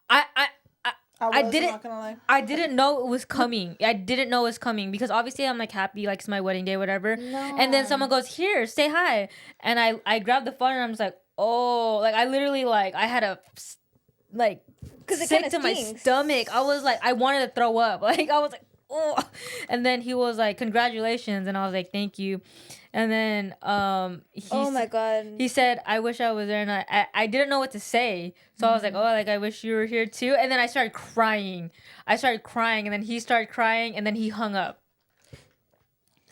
I didn't- not gonna lie. I didn't know it was coming. I didn't know it was coming because obviously I'm like happy, like it's my wedding day, whatever. No. And then someone goes, here, say hi. And I grabbed the phone and I'm just like, oh, like I literally like I had a like 'Cause it sick kinda to my stings. stomach. I was like, I wanted to throw up. Like I was like, oh. And then he was like, congratulations. And I was like, thank you. And then Oh my god. he said, I wish I was there. And I didn't know what to say. So I was like, oh, like, I wish you were here too. And then I started crying. And then he started crying. And then he hung up.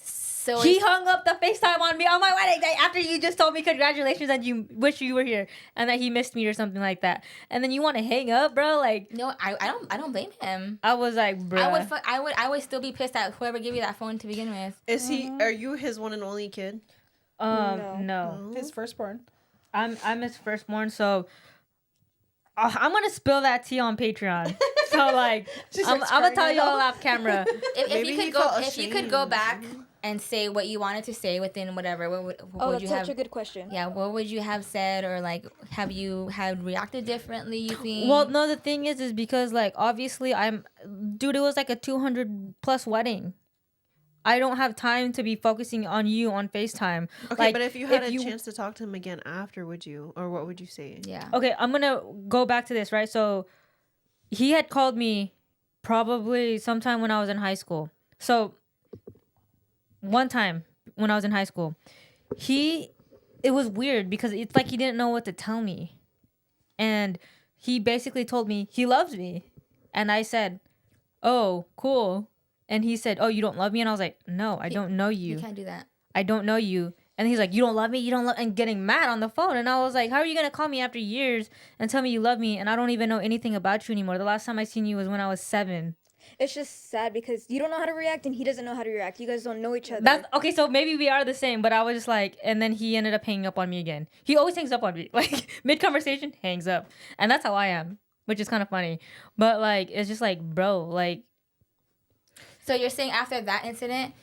So He hung up the FaceTime on me on my wedding day after you just told me congratulations and you wish you were here. And that he missed me or something like that. And then you want to hang up, bro? Like, no, I don't blame him. I was like, bro. I would still be pissed at whoever gave you that phone to begin with. Is he? Are you his one and only kid? No. His firstborn. I'm his firstborn, so I'm gonna spill that tea on Patreon. So like, I'm gonna tell you all off camera. If Maybe you he could go, felt if you could go ashamed. back and say what you wanted to say within whatever, what would that's you such have? a good question. Yeah, what would you have said, or like, have you had reacted differently? You think? Well, no, the thing is because like obviously dude, it was like a 200+ wedding. I don't have time to be focusing on you on FaceTime. Okay, Like, but if you had a you- chance to talk to him again after, would you, or what would you say? yeah. Okay, I'm gonna go back to this, right? So he had called me probably sometime when I was in high school. So one time when I was in high school, it was weird because it's like he didn't know what to tell me. And he basically told me he loves me. And I said, oh, cool. And he said, oh, you don't love me? And I was like, no, I don't know You you. can't do that. I don't know you. And he's like, you don't love me? You don't love, and getting mad on the phone. And I was like, how are you going to call me after years and tell me you love me? And I don't even know anything about you anymore. The last time I seen you was when I was 7. It's just sad because you don't know how to react and he doesn't know how to react. You guys don't know each other. That's okay. So maybe we are the same, but I was just like, and then he ended up hanging up on me again. He always hangs up on me, like mid conversation, hangs up, and that's how I am, which is kind of funny. But like, it's just like, bro, like, So you're saying after that incident,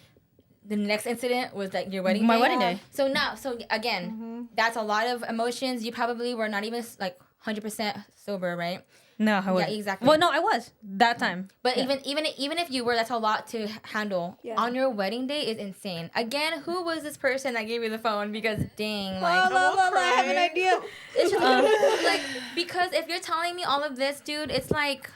the next incident was like your wedding my day? wedding day. So now, so again, that's a lot of emotions. You probably were not even like 100% sober, right? No, I was. exactly. Well, no, I was that time. But Yeah. even if you were, that's a lot to handle. Yeah. On your wedding day is insane. Again, who was this person that gave you the phone? Because dang, like I have an idea. it's just like because if you're telling me all of this, dude, it's like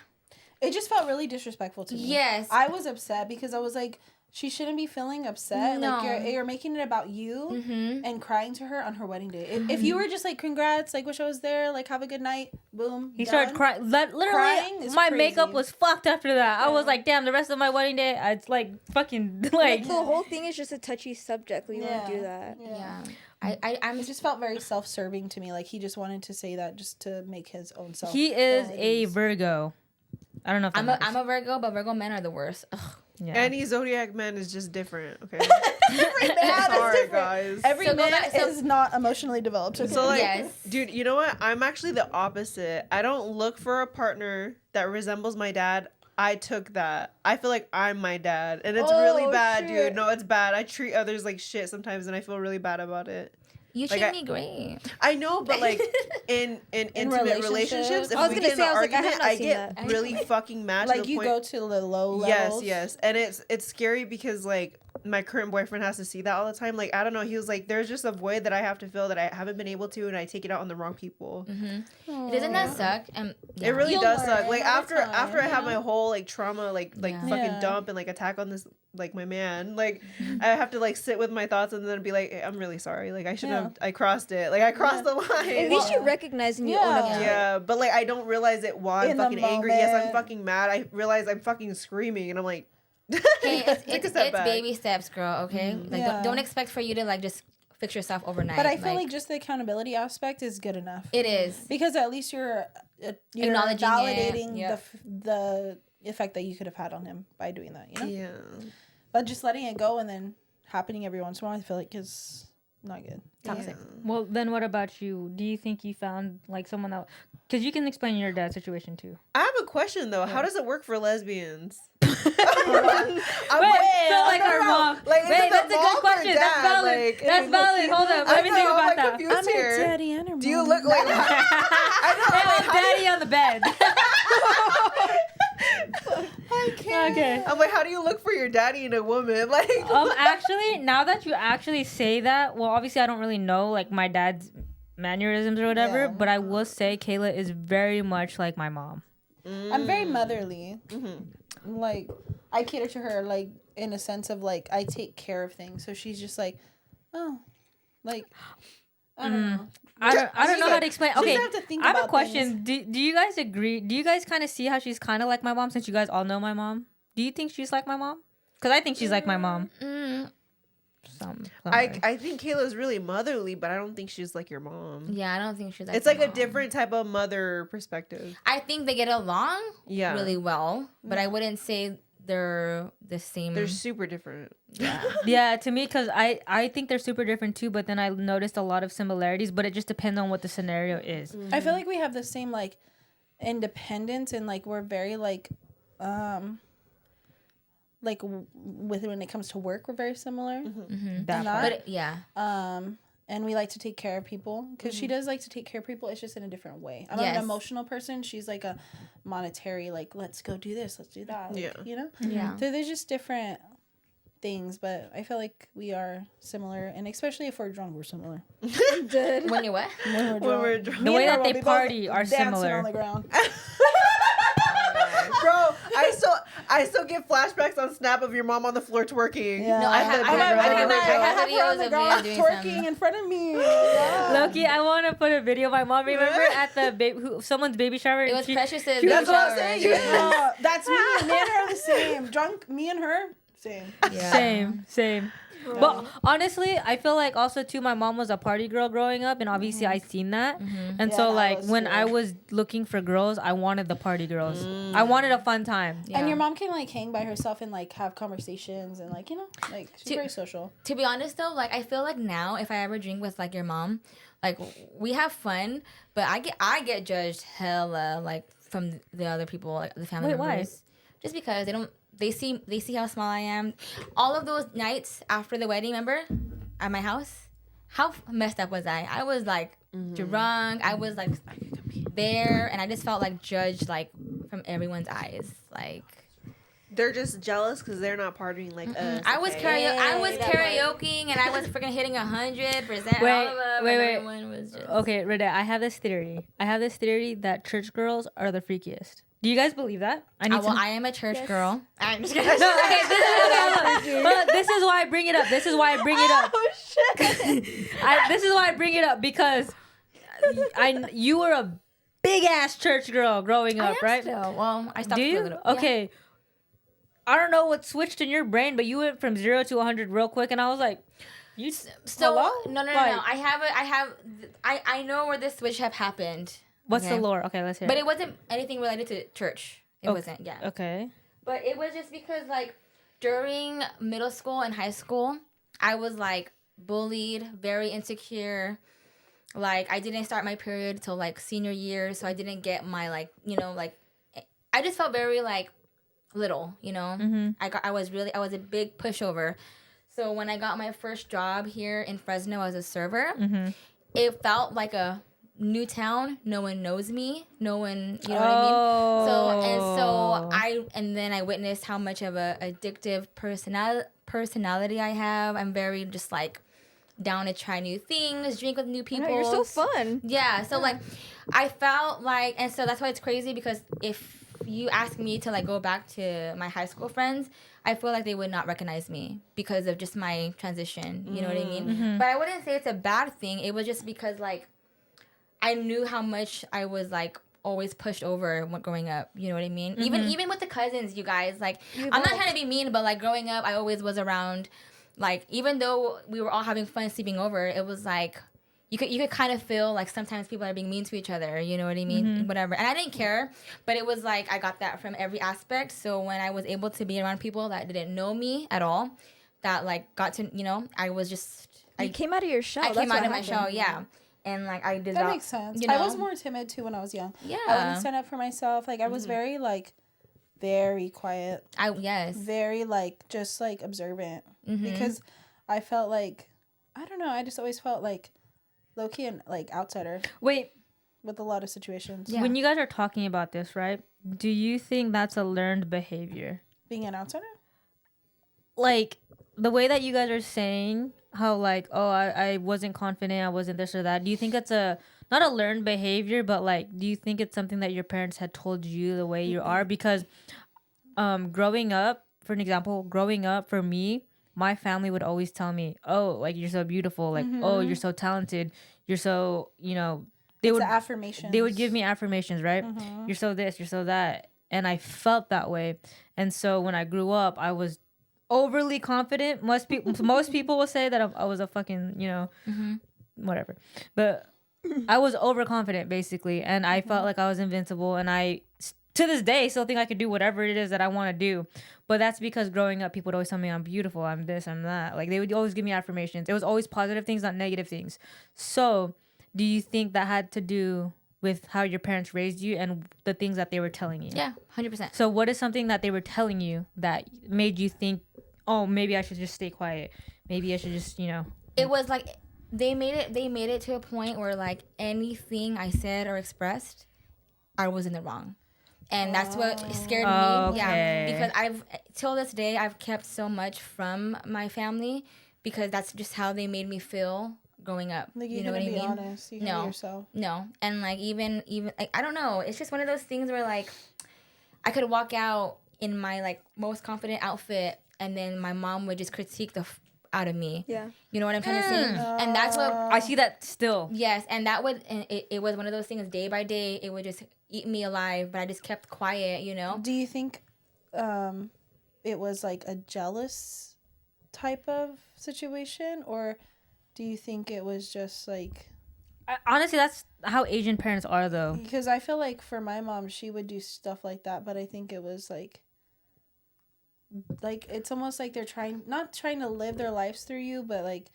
It just felt really disrespectful to me. yes. I was upset because I was like, she shouldn't be feeling upset. No. Like you're making it about you Mm-hmm. and crying to her on her wedding day. If you were just like, congrats, like wish I was there, like have a good night, boom. He done. started crying. Literally, Crying is my crazy. makeup was fucked after that. I was Yeah. like, damn, the rest of my wedding day, it's like fucking Like like. the whole thing is just a touchy subject. We won't do that. Yeah. I'm It just felt very self-serving to me. Like he just wanted to say that just to make his own self. He is feel at a ease. Virgo. I don't know if I'm that a Virgo, but Virgo men are the worst. Ugh. yeah. Any zodiac man is just different. Okay. Every man is Sorry, different. guys. Every So go man back- so- is not emotionally developed. Okay? So like, Yes. dude, you know what? I'm actually the opposite. I don't look for a partner that resembles my dad. I took that. I feel like I'm my dad, and it's really Oh, bad, shit. dude. No, it's bad. I treat others like shit sometimes, and I feel really bad about it. You Like, treat I- me great. I know, but like in intimate relationships, if I was we gonna get say, in an I was like, I have argument, not I seen get that. really fucking mad. to like the you point, go to the low yes, levels. yes, and it's scary because like my current boyfriend has to see that all the time. Like, I don't know. He was like, there's just a void that I have to fill that I haven't been able to, and I take it out on the wrong people. Doesn't that suck? It really You'll does learn suck. Like, over after I time, have you my know? whole like trauma, like Yeah. fucking Yeah. dump and like attack on this like my man, like I have to like sit with my thoughts and then be like, hey, I'm really sorry. Like I should have, I crossed it. Like I crossed the line. At least you recognize and you own up to it. Yeah, but like I don't realize it while I'm In the fucking angry. Yes, I'm moment. fucking mad. I realize I'm fucking screaming, and I'm like, Hey, take a step back. baby steps, girl. Okay, like Yeah. don't expect for you to like just fix yourself overnight. But I feel like just the accountability aspect is good enough. it is. Because at least you're Acknowledging it, validating yeah. the effect that you could have had on him by doing that, you know? Yeah. But just letting it go and then happening every once in a while, I feel like is not good. Toxic. Well, then what about you? Do you think you found like someone that? Because you can explain your dad's situation too. I have a question though. How does it work for lesbians? I'm Wait, so like our mom. Like, is Wait, it the that's a mom good or question. That's dad? valid. Like, That's valid. Hold up. Let me think about I'm that. confused here. daddy and her Do you look like? Hey, daddy on the bed. Okay. I'm like, how do you look for your daddy in a woman? Like, Actually, now that you actually say that, well, obviously I don't really know like my dad's mannerisms or whatever, Yeah. but I will say Kayla is very much like my mom. I'm very motherly. Like, I cater to her, like, in a sense of, like, I take care of things. So she's just like, oh, like, I don't know. I don't know how to explain. She Okay, doesn't have to think I have a about question. Do you guys agree? Do you guys kind of see how she's kind of like my mom since you guys all know my mom? Do you think she's like my mom? Because I think she's like my mom. Some I ways. I think Kayla's really motherly, but I don't think she's like your mom. Yeah, I don't think she's. It's like your a mom. different type of mother perspective. I think they get along Yeah, really well, but I wouldn't say they're the same. they're super different. yeah. Yeah, to me, because I think they're super different too, but then I noticed a lot of similarities, but it just depends on what the scenario is. I feel like we have the same, like, independence and, like, we're very, like, with when it comes to work, we're very similar. That Not- part. But yeah, And we like to take care of people because she does like to take care of people. It's just in a different way. I'm Yes. an emotional person. She's like a monetary, like, let's go do this, let's do that. Like, Yeah. you know? yeah. So there's just different things, but I feel like we are similar. And especially if we're drunk, we're similar. When you what? When we're drunk. When we're drunk. The Me way and her that will they be both party are dancing similar. on the ground. Bro, I still get flashbacks on Snap of your mom on the floor twerking. Yeah. No, I have- I have videos her on the of me ground doing twerking some- in front of me. Yeah. Loki, I want to put a video of my mom. Remember at the someone's baby shower? It was She- Precious's she baby was what I'm shower. saying. She was- Yeah, that's me. Me and her are the same. Drunk, me and her, same. Yeah. Same. But honestly, I feel like also too, my mom was a party girl growing up, and obviously I seen that, and Yeah, so I like was when too. I was looking for girls, I wanted the party girls. I wanted a fun time. Yeah. And your mom can like hang by herself and like have conversations and like, you know, like she's To- very social. To be honest though, like I feel like now if I ever drink with like your mom, like we have fun, but I get judged hella like from the other people, like the family Wait, why? members. Just because they see how small I am. All of those nights after the wedding, remember? At my house? How messed up was I? I was like drunk. I was like there and I just felt like judged like from everyone's eyes. Like They're just jealous because they're not partying like us. I was okay? karaokeing and I was freaking hitting 100%. Wait, all of them, wait, and wait. everyone was just Okay, Rida, I have this theory. That church girls are the freakiest. Do you guys believe that? I need well, to. I am a church girl. I'm just kidding. No, okay, this is why I bring it up. This is why I bring it up. Oh shit! This is why I bring it up because you were a big ass church girl growing I up, am right? still. Well, I stopped Do for a you? little. Yeah. Okay. I don't know what switched in your brain, but you went from 0 to 100 real quick, and I was like, "You." So Hello? no. Like- I know where this switch have happened. What's okay? the lore? Okay, let's hear. But it. it wasn't anything related to church. It Okay. wasn't. Yeah. Okay. But it was just because like during middle school and high school, I was like bullied, very insecure. Like I didn't start my period till like senior year, so I didn't get my like, you know, like I just felt very like little, you know. I was a big pushover. So when I got my first job here in Fresno as a server, it felt like a new town, no one knows me, no one, you know what I mean? And then I witnessed how much of a addictive personality I have. I'm very just like down to try new things, drink with new people. You're so fun. Yeah, so like I felt like, and so that's why it's crazy, because if you ask me to like go back to my high school friends, I feel like they would not recognize me because of just my transition. You know what I mean? But I wouldn't say it's a bad thing. It was just because like I knew how much I was like always pushed over when growing up. You know what I mean? Even with the cousins, you guys, like I'm not trying to be mean, but like growing up, I always was around. Like even though we were all having fun sleeping over, it was like you could kind of feel like sometimes people are being mean to each other, you know what I mean? Whatever. And I didn't care, but it was like I got that from every aspect. So when I was able to be around people that didn't know me at all, that like got to, you know, I was just You came out of your shell. I That's came what out of my happened. shell, yeah. And like I did That makes sense. You know? I was more timid too when I was young. Yeah. I wouldn't stand up for myself. Like I was very like very quiet. Yes. Very like just like observant. Because I felt like I don't know, I just always felt like low key and like outsider Wait, with a lot of situations. Yeah. when you guys are talking about this, right? Do you think that's a learned behavior? Being an outsider? Like the way that you guys are saying how like, oh, I wasn't confident, I wasn't this or that. Do you think it's a not a learned behavior, but like do you think it's something that your parents had told you the way you are? Because growing up, for an example, growing up for me, my family would always tell me, oh, like you're so beautiful, like oh, you're so talented, you're so, you know, It's the affirmations. they would give me affirmations, right? You're so this, you're so that. And I felt that way. And so when I grew up, I was overly confident. Most people will say that I was a fucking, you know, whatever. But I was overconfident basically. And I felt like I was invincible. And I, to this day, still think I could do whatever it is that I want to do. But that's because growing up, people would always tell me I'm beautiful, I'm this, I'm that. Like they would always give me affirmations. It was always positive things, not negative things. So do you think that had to do with how your parents raised you and the things that they were telling you? Yeah, 100%. So what is something that they were telling you that made you think, oh, maybe I should just stay quiet. Maybe I should just, you know. It was like they made it to a point where like anything I said or expressed, I was in the wrong. And that's what scared me. Okay. Yeah. Because till this day, I've kept so much from my family because that's just how they made me feel growing up. Like you know what I be mean? honest. You can be yourself. No. And like even like I don't know. It's just one of those things where like I could walk out in my like most confident outfit and then my mom would just critique the out of me. Yeah. You know what I'm trying to say? And that's what I see that still. Yes, and that would and it was one of those things day by day it would just eat me alive, but I just kept quiet, you know? Do you think it was like a jealous type of situation, or do you think it was just like Honestly, that's how Asian parents are though. because I feel like for my mom she would do stuff like that, but I think it was like it's almost like they're not trying to live their lives through you, but like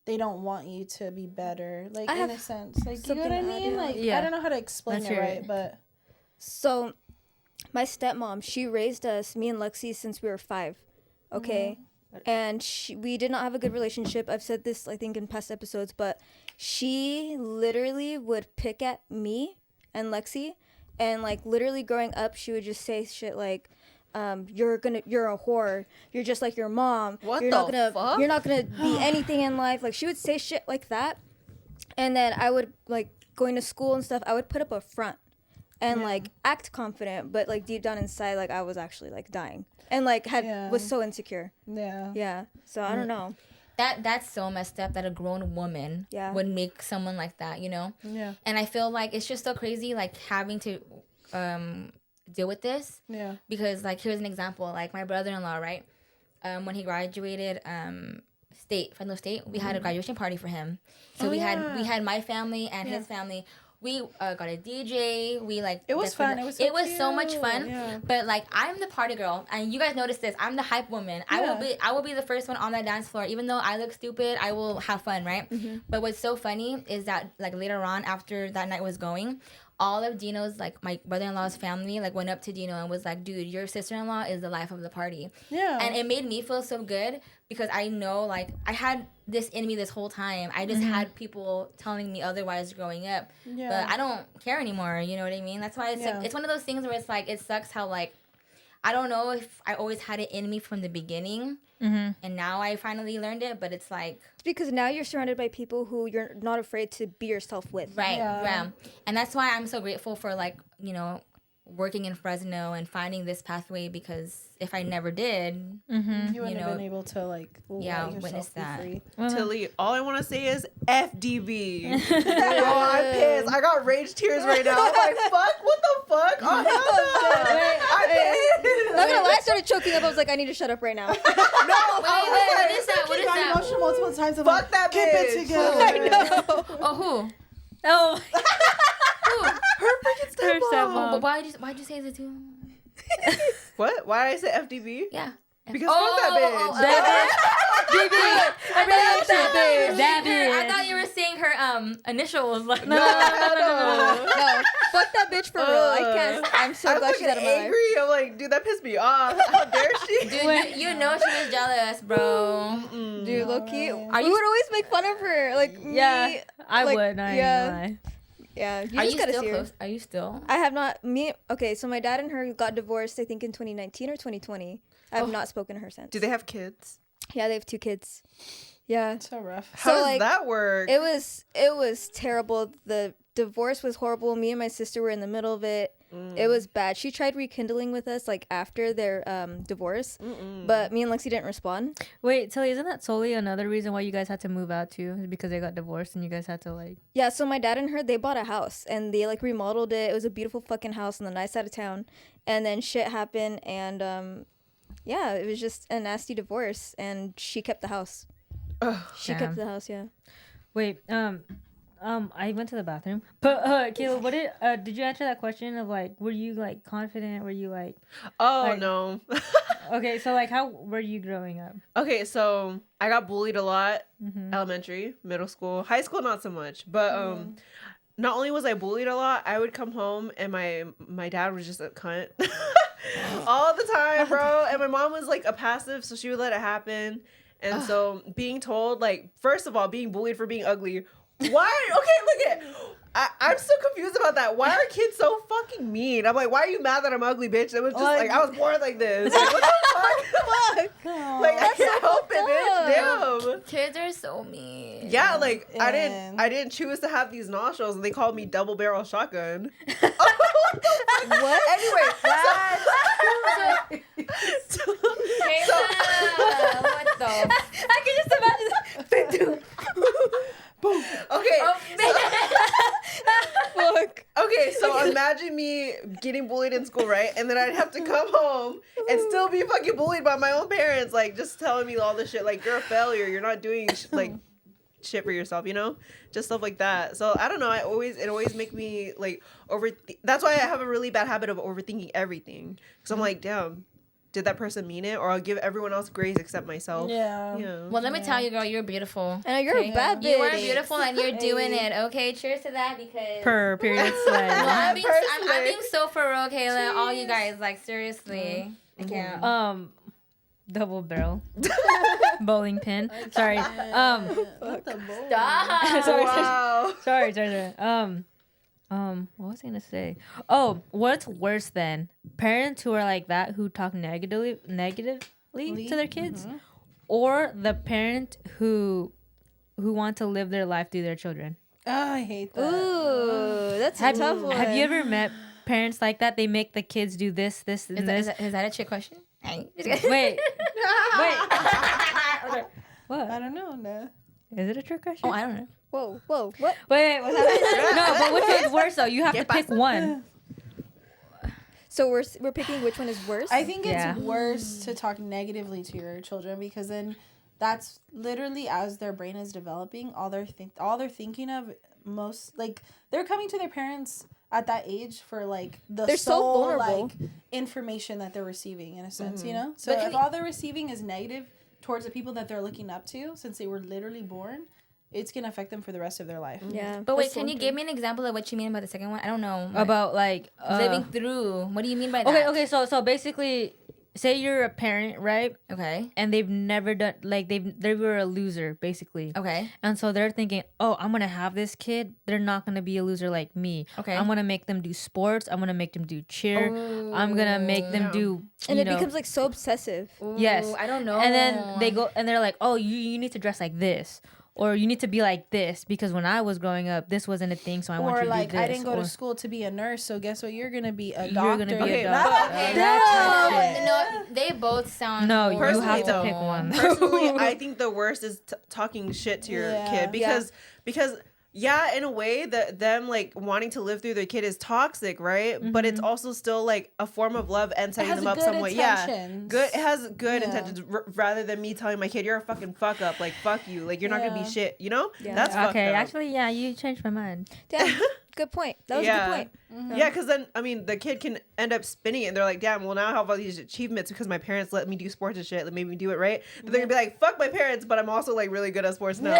they don't want you to be better, like in a sense, like you know what I something to add, mean, yeah. like Yeah. I don't know how to explain Let's it hear right, it. but So, my stepmom, she raised us, me and Lexi, since we were 5. Okay. And we did not have a good relationship. I've said this, I think, in past episodes, but she literally would pick at me and Lexi. And, like, literally growing up, she would just say shit like, you're a whore. You're just like your mom. What you're the fuck? You're not gonna be anything in life. Like, she would say shit like that. And then I would, like, going to school and stuff, I would put up a front and like act confident, but like deep down inside, like I was actually like dying and like was so insecure. Yeah. So I don't know. That's so messed up that a grown woman would make someone like that, you know? Yeah. And I feel like it's just so crazy like having to deal with this. Yeah. Because like here's an example, like my brother-in-law, right? When he graduated Fresno State, we had a graduation party for him. So we had my family and his family. We got a DJ. We like it was fun. It was so much cute. fun. Yeah. But like I'm the party girl, and you guys notice this. I'm the hype woman. I will be the first one on that dance floor. Even though I look stupid, I will have fun, right? But what's so funny is that like later on after that night was going, all of Dino's, like, my brother-in-law's family, like, went up to Dino and was like, dude, your sister-in-law is the life of the party. Yeah. And it made me feel so good because I know, like, I had this in me this whole time. I just had people telling me otherwise growing up. Yeah. But I don't care anymore, you know what I mean? That's why it's like, it's one of those things where it's like, it sucks how, like, I don't know if I always had it in me from the beginning. And now I finally learned it, but it's like... It's because now you're surrounded by people who you're not afraid to be yourself with. Right, yeah. And that's why I'm so grateful for, like, you know, working in Fresno and finding this pathway, because if I never did, you wouldn't know, have been able to, like, witness that. Free. Tilly, all I want to say is FDB. Oh, I'm pissed. I got rage tears right now. I'm like, fuck, what the fuck? Oh, hell no. I'm pissed. Not gonna lie, I started choking up. I was like, I need to shut up right now. Wait, what is that? What is I that? emotional multiple times. I'm Fuck like, that keep bitch. it together. Oh, who? Oh, Who? Her freaking her stepmom. But why'd you say that too? What? Why did I say FDB? Yeah. Because fuck that bitch. that bitch. I thought you were saying her initials. Like, No, hell No, fuck that bitch for real. I can't. I'm so I'm glad she's out of my life. angry. I'm like, dude, that pissed me off. How dare she? dude, you know she was jealous, bro. Dude, low key. Are We you- would always make fun of her. Like, Yeah, me, I like, would. I yeah. ain't Yeah, you Are just you gotta still see her. close? Are you still? I have not. Okay, so my dad and her got divorced, I think, in 2019 or 2020. I have not spoken to her since. Do they have kids? Yeah, they have 2 kids. Yeah. So rough. How does like, that work? It was terrible. The divorce was horrible. Me and my sister were in the middle of it. It was bad. She tried rekindling with us like after their divorce, but me and Lexi didn't respond. Wait, Tilly, isn't that solely another reason why you guys had to move out too? Is because they got divorced and you guys had to like... Yeah, so my dad and her, they bought a house and they like remodeled it. It was a beautiful fucking house on the nice side of town. And then shit happened and yeah, it was just a nasty divorce and she kept the house. She Damn. kept the house, yeah. Wait, I went to the bathroom. But Kayla, what did you answer that question of like, were you like confident? Were you like... Oh, like- no. Okay, so like, how were you growing up? Okay, so I got bullied a lot. Mm-hmm. Elementary, middle school, high school, not so much. But not only was I bullied a lot, I would come home and my dad was just a cunt all the time, bro. And my mom was like a passive, so she would let it happen. And so being told, like, first of all, being bullied for being ugly. Why? Okay, look at. I'm so confused about that. Why are kids so fucking mean? I'm like, why are you mad that I'm ugly, bitch? It was just like I was born like this. Like, what the fuck? Like I can't help it, bitch. Damn. Kids are so mean. Yeah, like I And- didn't choose to have these nostrils, and they called me double barrel shotgun. What? Anyway, Kayla, what the? I can just imagine. okay, Fuck. okay. So imagine me getting bullied in school, right? And then I'd have to come home and still be fucking bullied by my own parents, like just telling me all this shit, like you're a failure, you're not doing like shit for yourself, you know, just stuff like that. So I don't know. It always make me like that's why I have a really bad habit of overthinking everything, because I'm like, damn, did that person mean it? Or I'll give everyone else grace except myself. Yeah. Yeah. Well, let me tell you, girl, you're beautiful. I know you're a bad bitch. You are beautiful and you're doing it. Okay, cheers to that because. Per period No, slay. I'm being Personally. so for real, Kayla. All you guys, like seriously, I can't. Double barrel bowling pin. Sorry. What the bull? Stop. Sorry. What was I gonna say? Oh, what's worse than parents who are like that, who talk negatively to their kids, or the parent who want to live their life through their children? Oh, I hate that. Ooh, that's a tough one. Have you ever met parents like that? They make the kids do this, and Is this. that a trick question? Wait. What? I don't know. No. Is it a trick question? Oh, I don't know. Whoa, what? Wait, what's happening? No, but which one's worse though? You have to pick one. So we're picking which one is worse? I think it's Yeah. worse to talk negatively to your children, because then that's literally, as their brain is developing, all they're thinking of most, like, they're coming to their parents at that age for like They're so sole, vulnerable. like, information that they're receiving, in a sense, you know. So But if all they're receiving is negative towards the people that they're looking up to, since they were literally born, it's gonna affect them for the rest of their life. Yeah. But wait, that's can so you give me an example of what you mean by the second one? I don't know. About like living through. What do you mean by that? Okay. So basically, say you're a parent, right? Okay. And they've never done like they were a loser basically. Okay. And so they're thinking, oh, I'm gonna have this kid. They're not gonna be a loser like me. Okay. I'm gonna make them do sports. I'm gonna make them do cheer. I'm gonna make them Yeah. do. And you it know, becomes like so obsessive. Yes. Ooh, I don't know. And then they go and they're like, oh, you need to dress like this. Or you need to be like this because when I was growing up, this wasn't a thing. So I want you Or to like do this. I didn't go or, to school to be a nurse, so guess what? You're gonna be a You're doctor. gonna be Okay, a doctor. Okay. That type of shit. No, they both sound. No, you Personally, have to though, pick one. Personally, I think the worst is talking shit to your Yeah. kid because yeah, in a way that them like wanting to live through their kid is toxic, right? But it's also still like a form of love and setting has them up good some way. Yeah, intentions. good. It has good Yeah. intentions rather than me telling my kid you're a fucking fuck up, like fuck you, like you're not gonna Yeah. be shit. You know? Yeah. That's fucked Okay, up. actually, yeah, you changed my mind. Damn. Good point. That was Yeah. a good point. Yeah, because then I mean the kid can end up spinning it, and they're like, "Damn, well now I have all these achievements because my parents let me do sports and shit, let made me do it right." But they're gonna be like, "Fuck my parents," but I'm also like really good at sports now.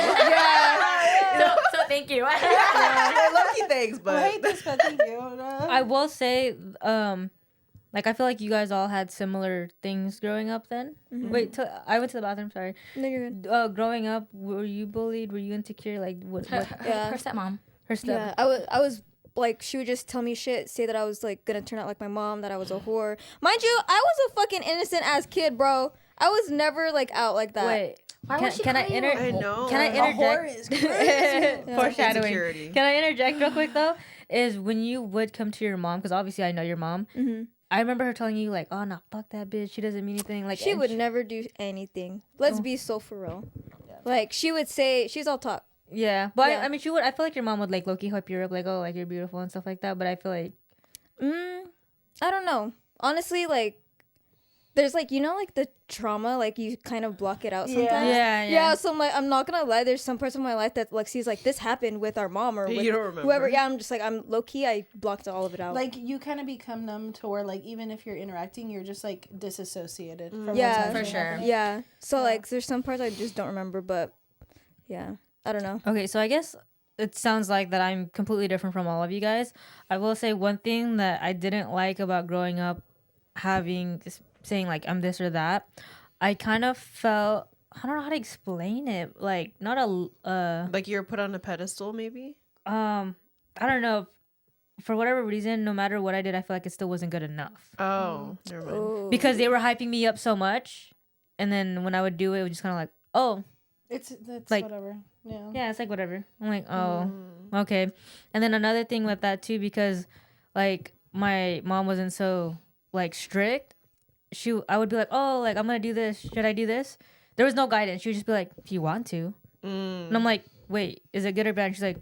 So thank you. I love you, thanks, I but hate this, but thank you. I will say, like I feel like you guys all had similar things growing up. Then wait, I went to the bathroom. Sorry. No, you're good. Growing up, were you bullied? Were you insecure? Like what? Her, Yeah. her stepmom. Her stuff. Yeah, I was like, she would just tell me shit, say that I was like gonna turn out like my mom, that I was a whore. Mind you, I was a fucking innocent ass kid, bro. I was never like out like that. Wait. Why would she can I call you? I know. Can I A whore interject? is crazy. Foreshadowing. Insecurity. Can I interject real quick though? Is when you would come to your mom, because obviously I know your mom. Mm-hmm. I remember her telling you like, "Oh no, fuck that bitch. She doesn't mean anything." Like She and would never do anything. Let's be so for real. Like she would say, she's all talk. Yeah, but Yeah. I mean, she would. I feel like your mom would like low-key hype you up, like, "Oh, like you're beautiful" and stuff like that. But I feel like I don't know. Honestly, like there's like, you know, like the trauma, like you kind of block it out Yeah. sometimes. Yeah. So I'm like, I'm not gonna lie. There's some parts of my life that like sees like this happened with our mom or with You don't remember. whoever. Yeah, I'm just like, I'm low key. I blocked all of it out. Like you kind of become numb to where like even if you're interacting, you're just like disassociated. From what's Yeah. actually For sure. happening. yeah. So like, there's some parts I just don't remember, but yeah, I don't know. Okay, so I guess it sounds like that I'm completely different from all of you guys. I will say one thing that I didn't like about growing up, saying like I'm this or that. I kind of felt, I don't know how to explain it. Like not a Like you're put on a pedestal, maybe. I don't know. For whatever reason, no matter what I did, I feel like it still wasn't good enough Oh, never mind. Oh. because they were hyping me up so much, and then when I would do it, it was just kind of like, oh, It's Like- whatever. Yeah. yeah, it's like whatever. I'm like, oh, okay. And then another thing with that too, because like my mom wasn't so like strict. I would be like, oh, like I'm gonna do this. Should I do this? There was no guidance. She would just be like, if you want to. And I'm like, wait, is it good or bad? And she's like,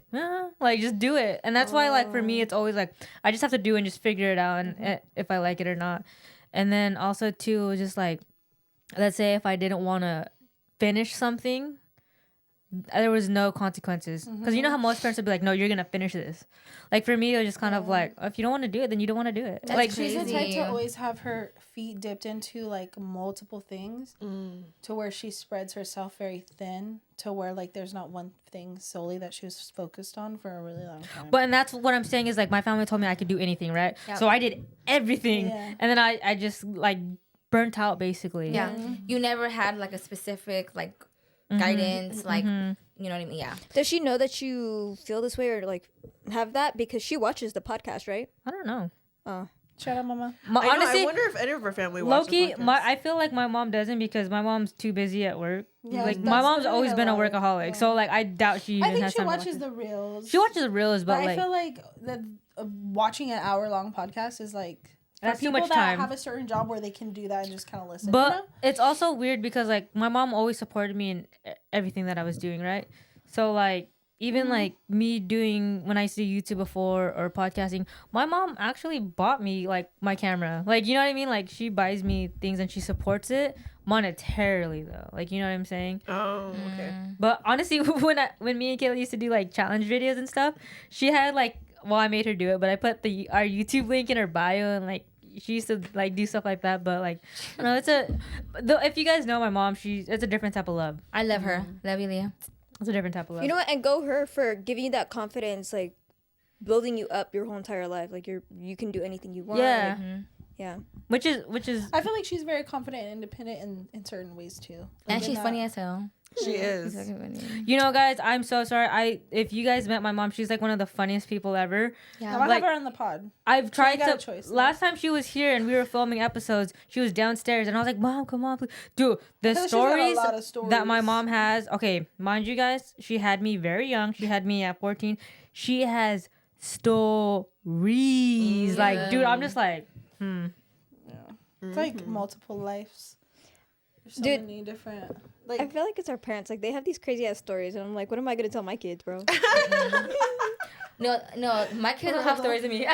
like just do it. And that's why like for me, it's always like I just have to do and just figure it out and if I like it or not. And then also too, it was just like, let's say if I didn't want to finish something, there was no consequences because you know how most parents would be like, no, you're gonna finish this. Like for me, it was just kind of like, if you don't want to do it, then you don't want to do it. That's Like She's the type Crazy. to always have her feet dipped into like multiple things to where she spreads herself very thin to where like there's not one thing solely that she was focused on for a really long time. But and that's what I'm saying is like my family told me I could do anything, right? Yep. So I did everything, Yeah. and then I just like burnt out basically. Yeah. You never had like a specific like guidance, like you know what I mean? Yeah. Does she know that you feel this way or like have that because she watches the podcast, right? I don't know. Shut up, mama. Honestly, I wonder if any of our family watches the Loki, podcast. I feel like my mom doesn't because my mom's too busy at work. Yeah, like that's my mom's literally always been a lot. workaholic, Yeah. so like I doubt she even I think has she time to watches watch the reels. it. She watches the reels, but But I like feel like that watching an hour-long podcast is like for That's too people much that time. have a certain job where they can do that and just kind of listen. But you know? it's also weird because like my mom always supported me in everything that I was doing, right? So like even like me doing when I used to do YouTube before or podcasting, my mom actually bought me like my camera. Like you know what I mean? Like she buys me things and she supports it monetarily though. Like you know what I'm saying? Oh, okay. But honestly, when me and Kayla used to do like challenge videos and stuff, she had like I made her do it, but I put our YouTube link in her bio and like she used to like do stuff like that. But like, no, if you guys know my mom, it's a different type of love. I love her. Love you, Leah. It's a different type of love. You know what? And go her for giving you that confidence, like building you up your whole entire life. Like you can do anything you want. Yeah. Like, Mm-hmm. yeah. Which is I feel like she's very confident and independent in certain ways too. Like, And they're she's not- funny as hell. She is. She's fucking funny. you know, guys, I'm so sorry. If you guys met my mom, she's like one of the funniest people ever. No, Yeah. I Like- have her on the pod. I've tried got to. a choice, Last time she was here and we were filming episodes, she was downstairs and I was like, "Mom, come on, please." Dude, the I feel like she's got a stories lot of stories. that my mom has. Okay, mind you guys, she had me very young. She had me at 14. She has stories. Like, dude, I'm just like, Yeah. It's like multiple lives. There's so Dude. many different. I Like feel like it's our parents. Like they have these crazy ass stories, and I'm like, what am I gonna tell my kids, bro? No, my kids will have stories of me. Wait,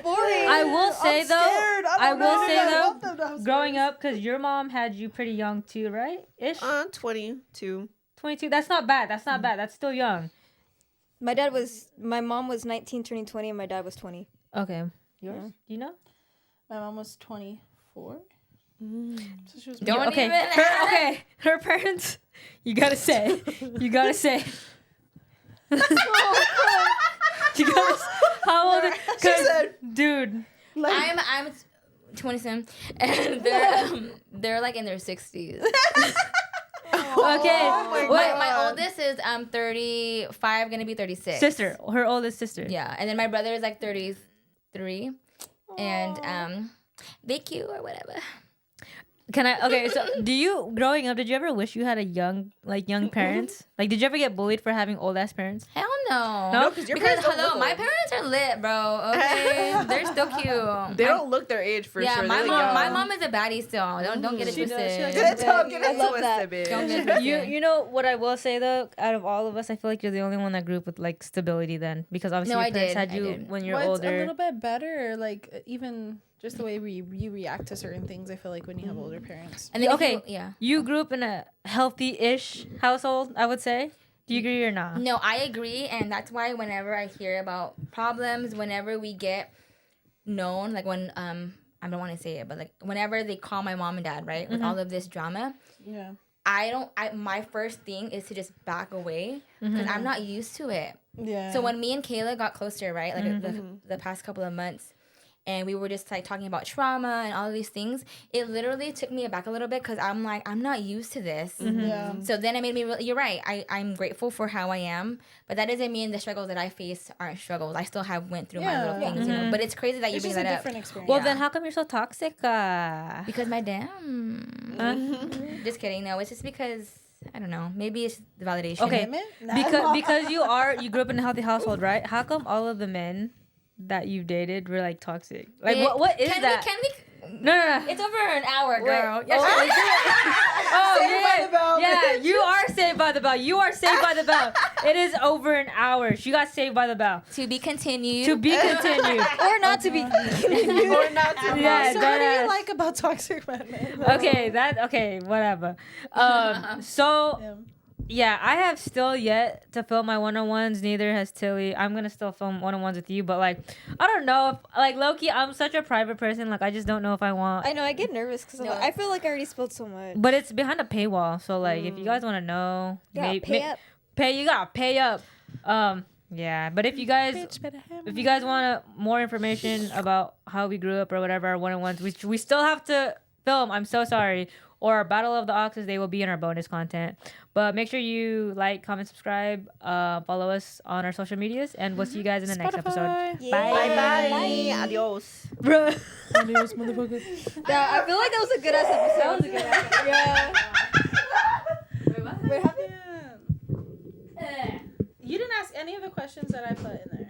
boring. I will say I'm though, scared. I will know. say I though, want them to have growing stories. up, because your mom had you pretty young too, right? Ish, 22. 22. That's not bad. That's not bad. That's still young. My mom was 19, turning 20, and my dad was 20. Okay, yours? Yeah. Do you know? My mom was 24. So she was Don't okay. even. Her parents. You gotta say. You gotta say. You gotta. How old? Because, dude. like, I'm 27, and they're like in their 60s. Okay. my Wait, My oldest is 35, gonna be 36. sister. Her oldest sister. Yeah, and then my brother is like 33, and they cute or whatever. Can I? Okay. So, do you growing up? Did you ever wish you had a young parents? Like, did you ever get bullied for having old ass parents? Hell no. No? 'cause your because parents don't hello, look my old. parents are lit, bro. Okay, they're still cute. They don't look their age for Yeah, sure. my They're mom, young. my mom is a baddie still. Don't get it She does. twisted. She likes Don't get I it love that. twisted, Don't get bitch. it twisted. You know what I will say though, out of all of us, I feel like you're the only one that grew up with like stability then, because obviously No, your I parents did, had I you did. when you're well, it's a older. little bit better. Like even just the way you react to certain things. I feel like when you have older parents. And then Okay. yeah. You grew up in a healthy-ish household, I would say. Do you agree or not? No, I agree, and that's why whenever I hear about problems, whenever we get known, like when I don't want to say it, but like whenever they call my mom and dad, right, with all of this drama, Yeah. my first thing is to just back away because I'm not used to it. Yeah. So when me and Kayla got closer, right, like the past couple of months, and we were just like talking about trauma and all of these things, it literally took me aback a little bit because I'm like, I'm not used to this. Yeah. So then it made me you're right. I'm grateful for how I am, but that doesn't mean the struggles that I face aren't struggles. I still have went through my little Yeah. things, you know. But it's crazy that you It's bring just a that up. different experience. Well, Yeah. then how come you're so toxic? Because my damn. Just kidding. No, it's just because I don't know. Maybe it's the validation. Okay. Commitment? Nah. Because you grew up in a healthy household, right? How come all of the men that you dated were like toxic? Like what is can that? Can we? No. It's over an hour, girl. Oh, Saved by the Bell, yeah, you are saved by the bell. You are saved by the bell. It is over an hour. She got saved by the bell. To be continued. To be continued. Or not to be. Or not to be. Yeah, So what do that you is- like about toxic men? Okay, whatever. So yeah, I have still yet to film my one-on-ones. Neither has Tilly. I'm gonna still film one-on-ones with you, but like, I don't know if like low-key, I'm such a private person. Like, I just don't know if I want. I know, I get nervous because No. I feel like I already spilled so much. But it's behind a paywall, so like, if you guys want to know, Yeah, pay up. You gotta pay up. Yeah, but if you guys Bitch, better have if you guys want more information about how we grew up or whatever, our one-on-ones, we still have to film. I'm so sorry. Or our Battle of the Oxes, they will be in our bonus content. But make sure you like, comment, subscribe, follow us on our social medias, and we'll see you guys in the next episode. Spotify. Bye. Bye. Adios. Bruh. Adios, motherfucker. Yeah, I feel like that was a good ass episode. That was a good episode. Yeah. What happened? You didn't ask any of the questions that I put in there.